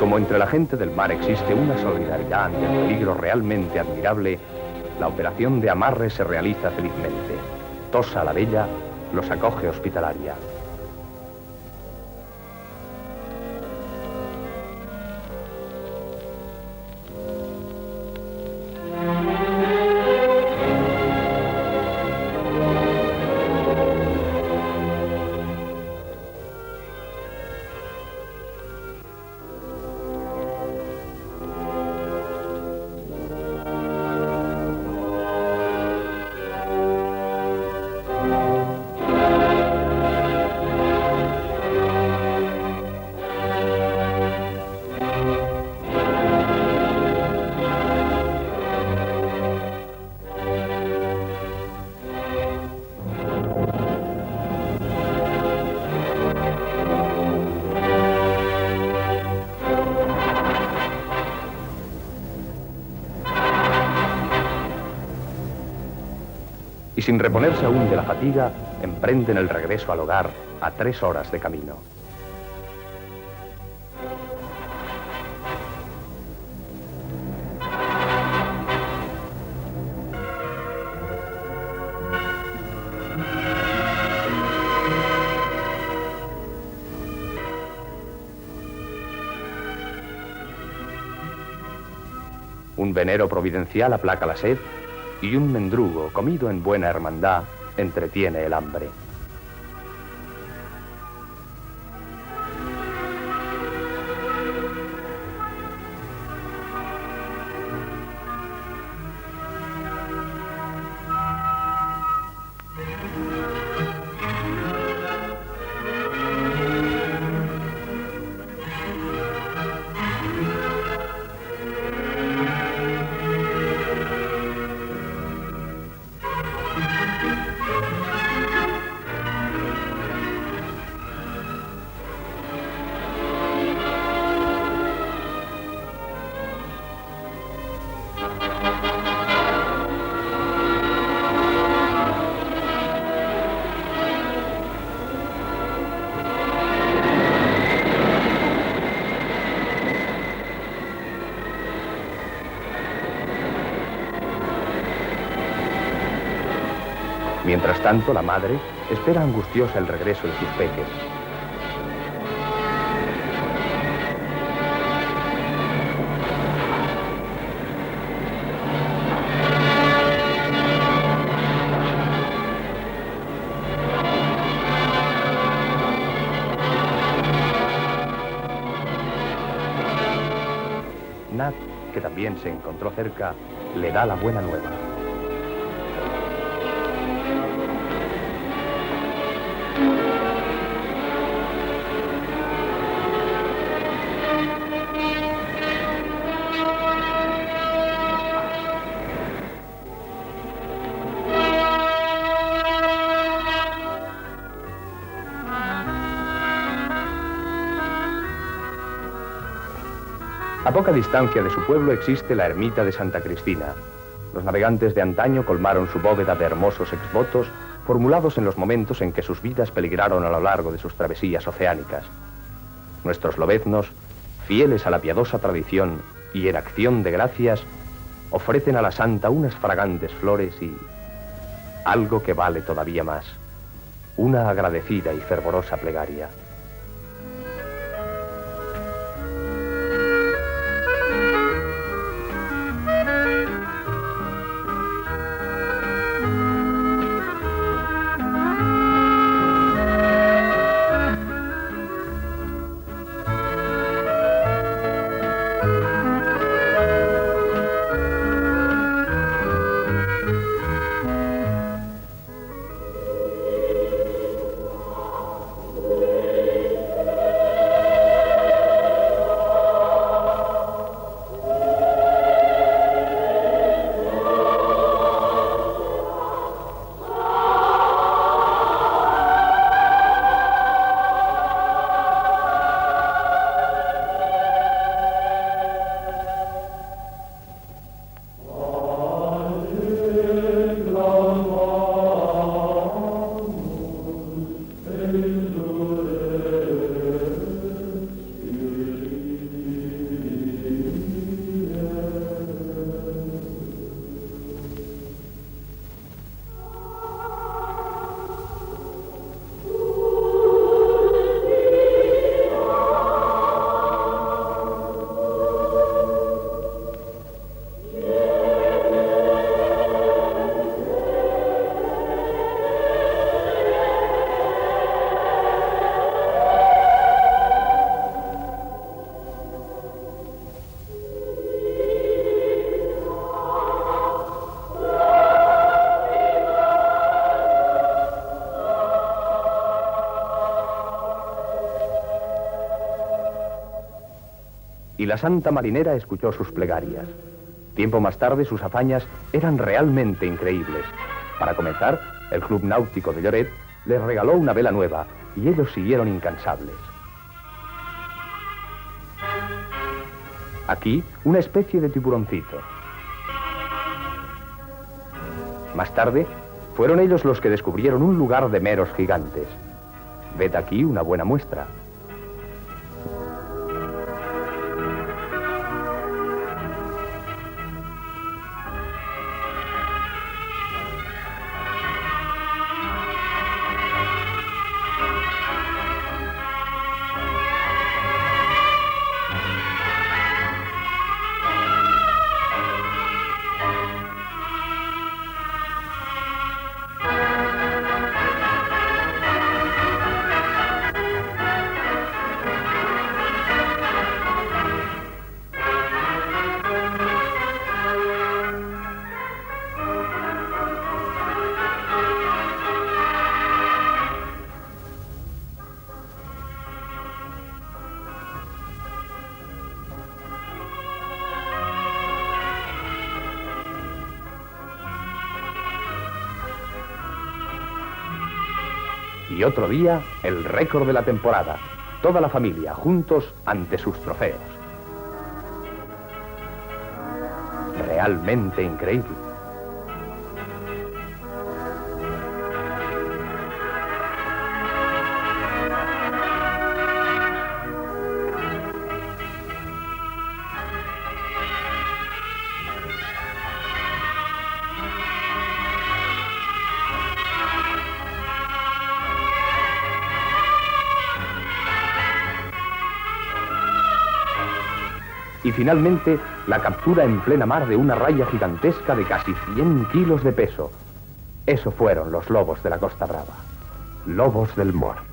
como entre la gente del mar existe una solidaridad ante el peligro realmente admirable, la operación de amarre se realiza felizmente. Tosa la Bella los acoge hospitalaria. Y sin reponerse aún de la fatiga, emprenden el regreso al hogar a 3 horas de camino. Un venero providencial aplaca la sed y un mendrugo, comido en buena hermandad, entretiene el hambre. Mientras tanto, la madre espera angustiosa el regreso de sus peques. Nat, que también se encontró cerca, le da la buena nueva. A poca distancia de su pueblo existe la ermita de Santa Cristina. Los navegantes de antaño colmaron su bóveda de hermosos exvotos formulados en los momentos en que sus vidas peligraron a lo largo de sus travesías oceánicas. Nuestros lobeznos, fieles a la piadosa tradición y en acción de gracias, ofrecen a la santa unas fragantes flores y algo que vale todavía más, una agradecida y fervorosa plegaria. y la santa marinera escuchó sus plegarias. Tiempo más tarde sus hazañas eran realmente increíbles. Para comenzar, el Club Náutico de Lloret les regaló una vela nueva y ellos siguieron incansables. Aquí, una especie de tiburoncito. Más tarde, fueron ellos los que descubrieron un lugar de meros gigantes. Ved aquí una buena muestra. Y otro día, el récord de la temporada. Toda la familia, juntos ante sus trofeos. Realmente increíble. Y finalmente, la captura en plena mar de una raya gigantesca de casi 100 kilos de peso. Eso fueron los lobos de la Costa Brava. Lobos del Mor.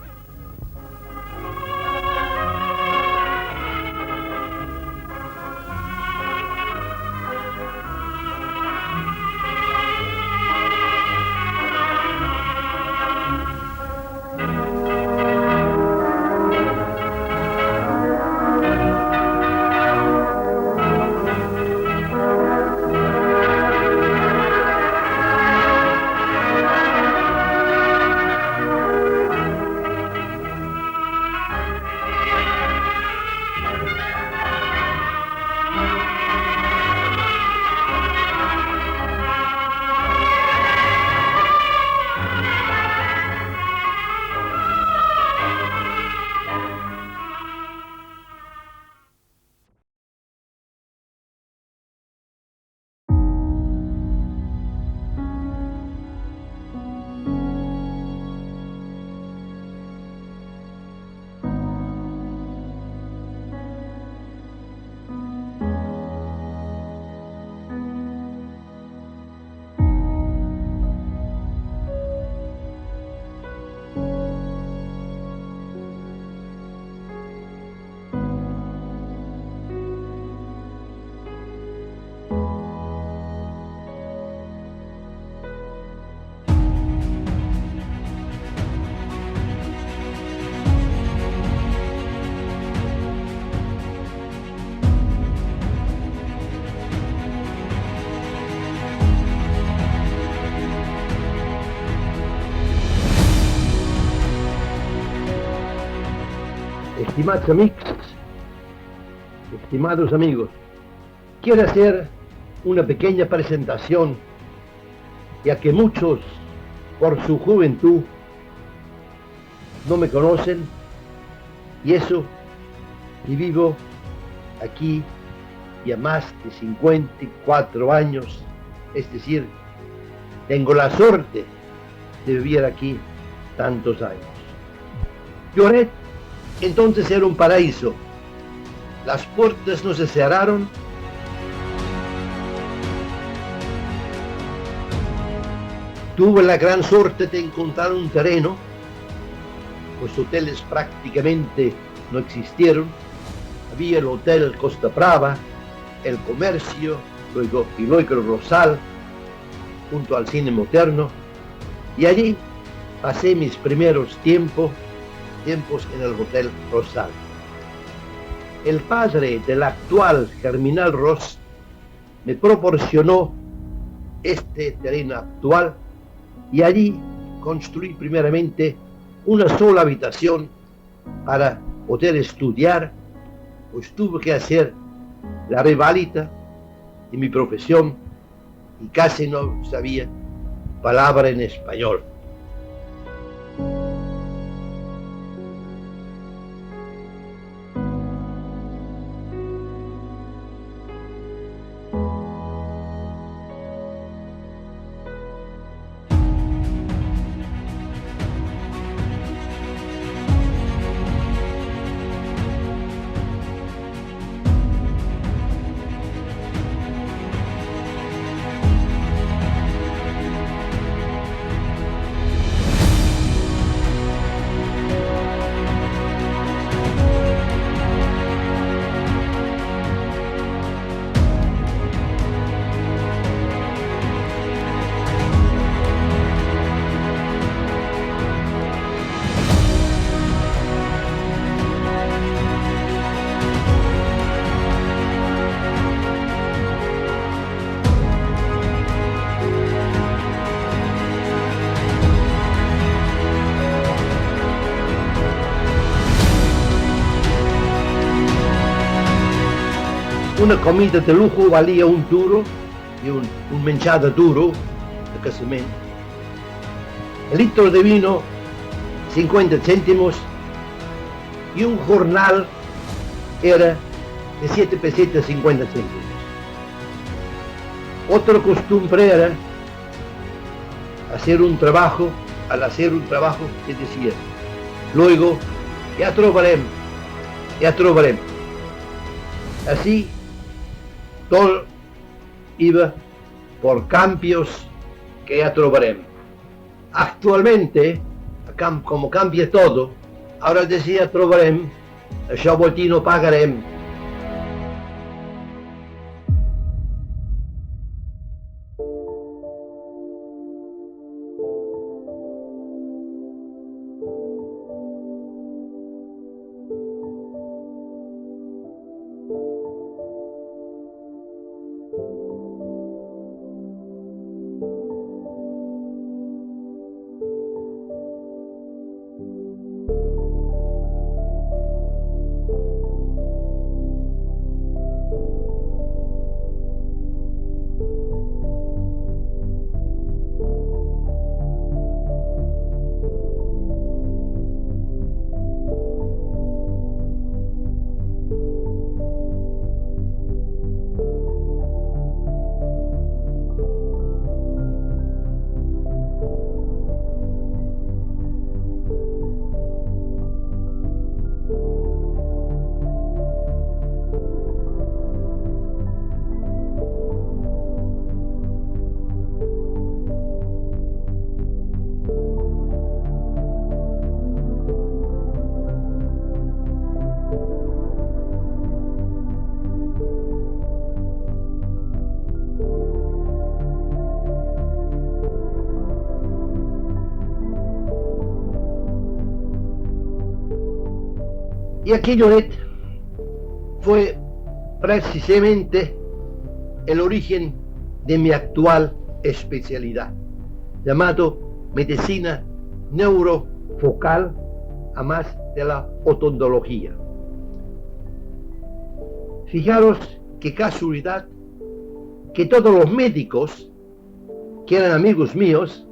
Estimados amigos, quiero hacer una pequeña presentación, ya que muchos, por su juventud, no me conocen, y eso, y vivo aquí ya más de 54 años, es decir, tengo la suerte de vivir aquí tantos años. Lloret entonces era un paraíso. Las puertas no se cerraron. Tuve la gran suerte de encontrar un terreno, pues hoteles prácticamente no existieron. Había el Hotel Costa Brava, el Comercio, luego el Rosal, junto al cine moderno, y allí pasé mis primeros tiempos en el Hotel Rosal. el padre del actual Germinal Ross me proporcionó este terreno actual y allí construí primeramente una sola habitación para poder estudiar, pues tuve que hacer la revalida de mi profesión y casi no sabía palabra en español. Una comida de lujo valía un duro y un menchada duro de casamiento. El litro de vino, 50 céntimos, y un jornal era de 7 pesetas 50 céntimos. Otra costumbre era hacer un trabajo, al hacer un trabajo se decía, luego ya trobaremos. Así todo iba por cambios que ya trobaremos. Actualmente, como cambia todo, ahora decía trobaremos, això vol dir no pagarem. Y aquí Lloret fue precisamente el origen de mi actual especialidad, llamado medicina neurofocal, a más de la odontología. Fijaros qué casualidad que todos los médicos que eran amigos míos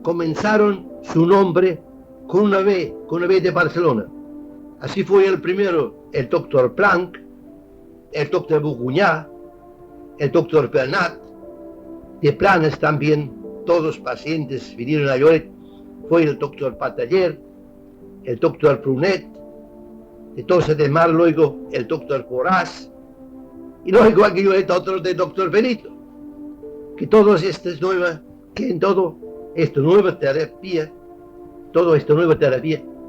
comenzaron su nombre con una B de Barcelona. Así fue el primero, el doctor Planck, el doctor Bourguignat, el doctor Bernat. De Planes también, todos los pacientes vinieron a Lloret. Fue el doctor Pataller, el doctor Prunet, de todos los demás luego el doctor Porras, y luego aquí Lloret otro del doctor Benito. Que todas estas nuevas, que en todo esta nueva terapia,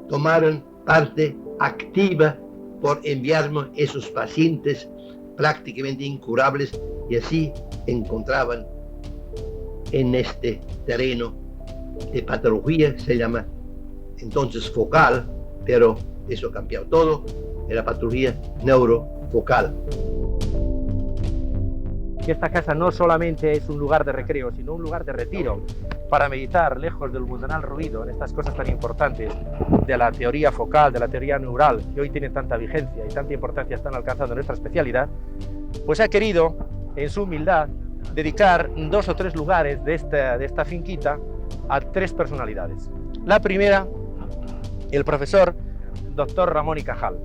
tomaron parte activa por enviarme esos pacientes prácticamente incurables y así encontraban en este terreno de patología, se llama entonces focal, pero eso ha cambiado todo, de la patrulla neurofocal. Que esta casa no solamente es un lugar de recreo, sino un lugar de retiro para meditar lejos del mundanal ruido en estas cosas tan importantes de la teoría focal, de la teoría neural, que hoy tiene tanta vigencia y tanta importancia están alcanzando nuestra especialidad, pues ha querido, en su humildad, dedicar 2 o 3 lugares de esta finquita a 3 personalidades. La primera, el profesor Dr. Ramón y Cajal.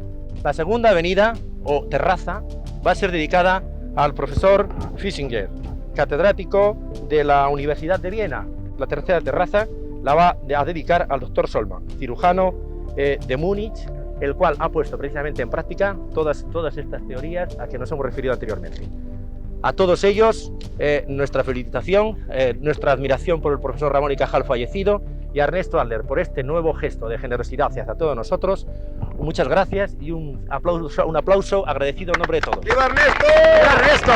La segunda avenida, o terraza, va a ser dedicada al profesor Fissinger, catedrático de la Universidad de Viena. La tercera terraza la va a dedicar al doctor Solman, cirujano de Múnich, el cual ha puesto precisamente en práctica todas estas teorías a que nos hemos referido anteriormente. A todos ellos, nuestra felicitación, nuestra admiración por el profesor Ramón y Cajal fallecido y a Ernesto Adler por este nuevo gesto de generosidad hacia todos nosotros. Muchas gracias y un aplauso agradecido en nombre de todos. ¡Viva Ernesto! ¡Viva Ernesto!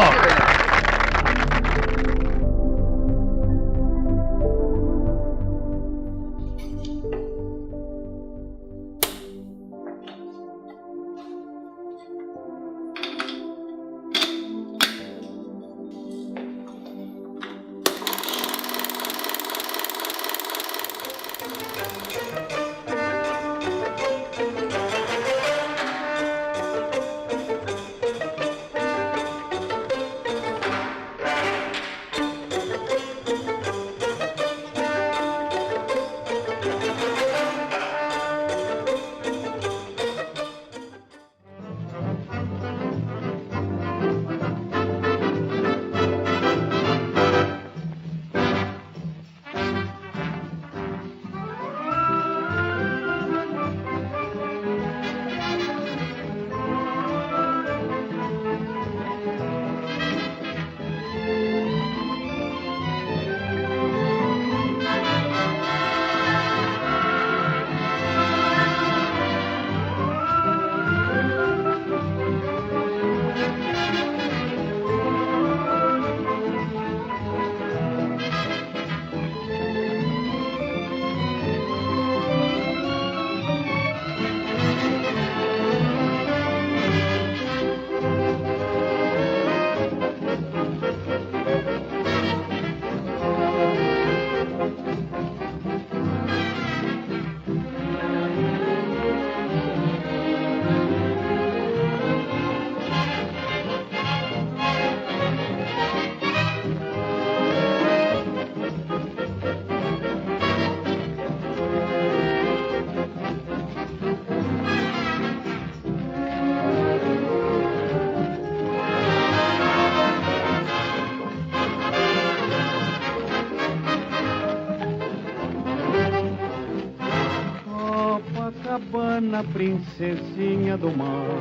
Copacabana, princesinha do mar,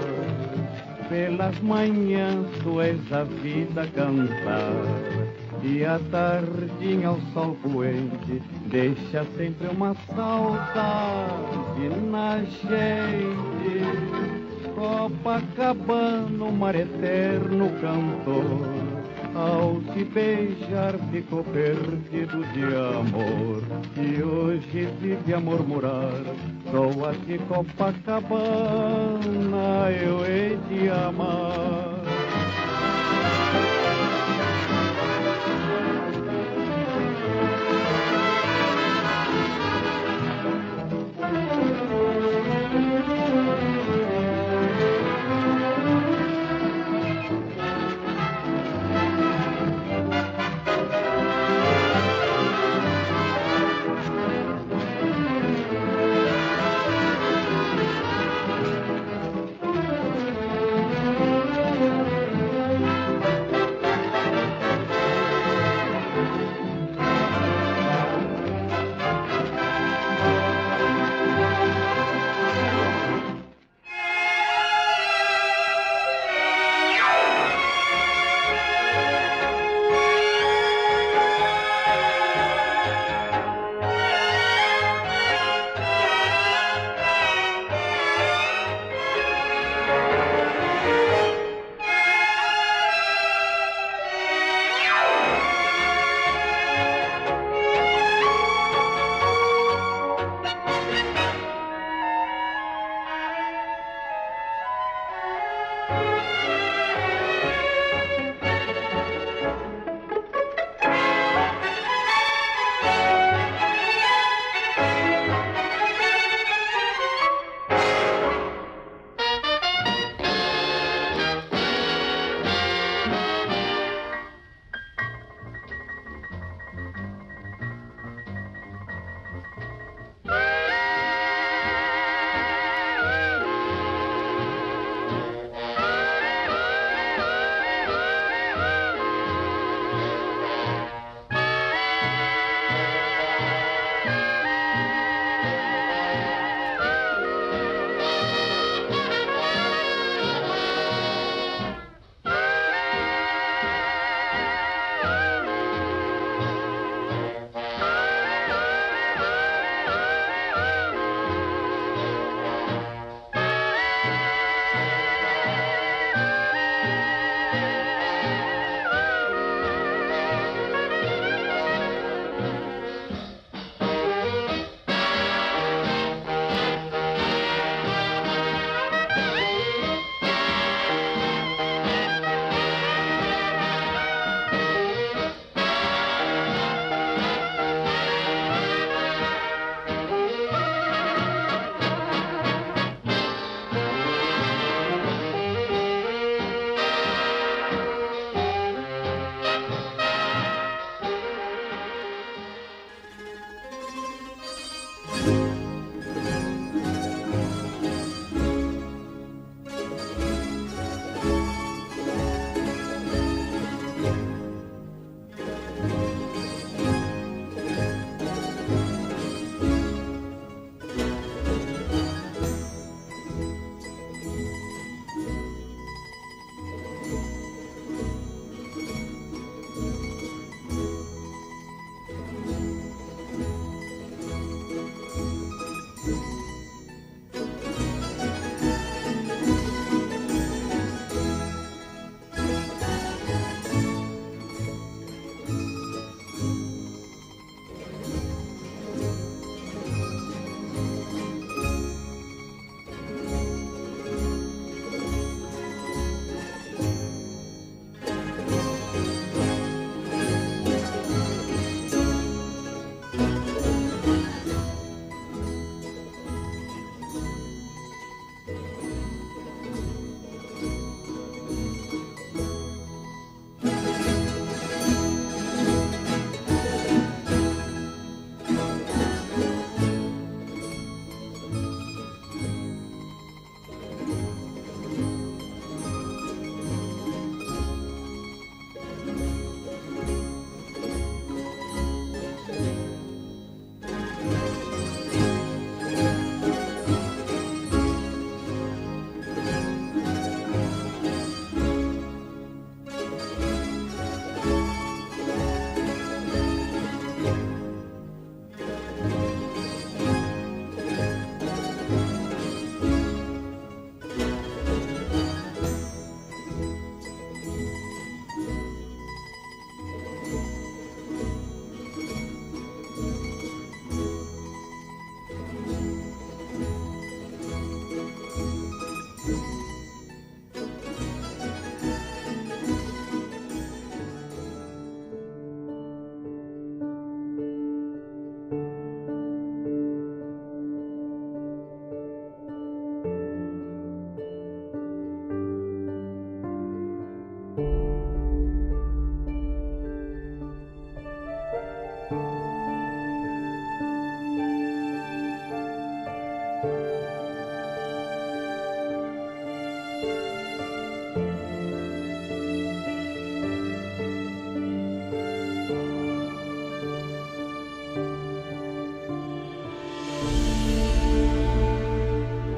pelas manhãs tu és a vida cantar, e à tardinha ao sol poente deixa sempre uma saudade na gente. Copacabana, o mar eterno cantor, ao te beijar ficou perdido de amor, e hoje vive a murmurar, só a ti Copacabana eu hei de amar.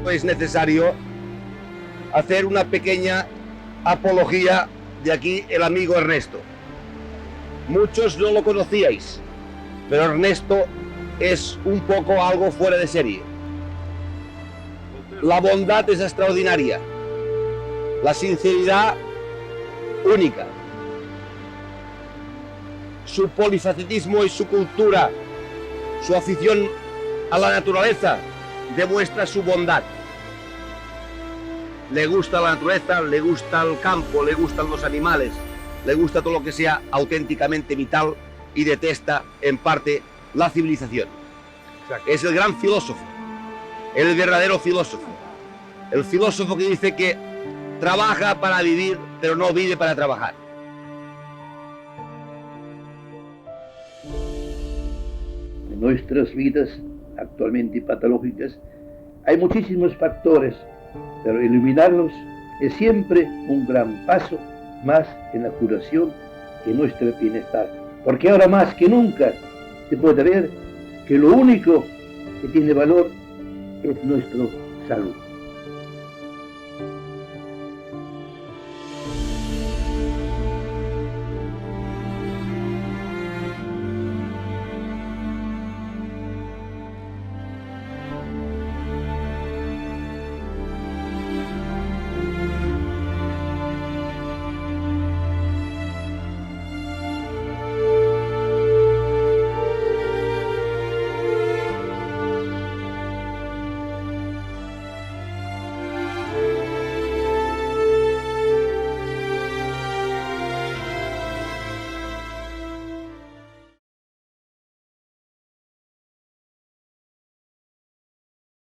es necesario hacer una pequeña apología de aquí el amigo Ernesto. Muchos no lo conocíais, pero Ernesto es un poco algo fuera de serie. La bondad es extraordinaria, la sinceridad única, su polifacetismo y su cultura, su afición a la naturaleza demuestra su bondad. Le gusta la naturaleza, le gusta el campo, le gustan los animales, le gusta todo lo que sea auténticamente vital y detesta en parte la civilización. Exacto. Es el gran filósofo, el verdadero filósofo. El filósofo que dice que trabaja para vivir, pero no vive para trabajar. En nuestras vidas actualmente patológicas hay muchísimos factores, pero eliminarlos es siempre un gran paso más en la curación y en nuestro bienestar. Porque ahora más que nunca se puede ver que lo único que tiene valor es nuestra salud.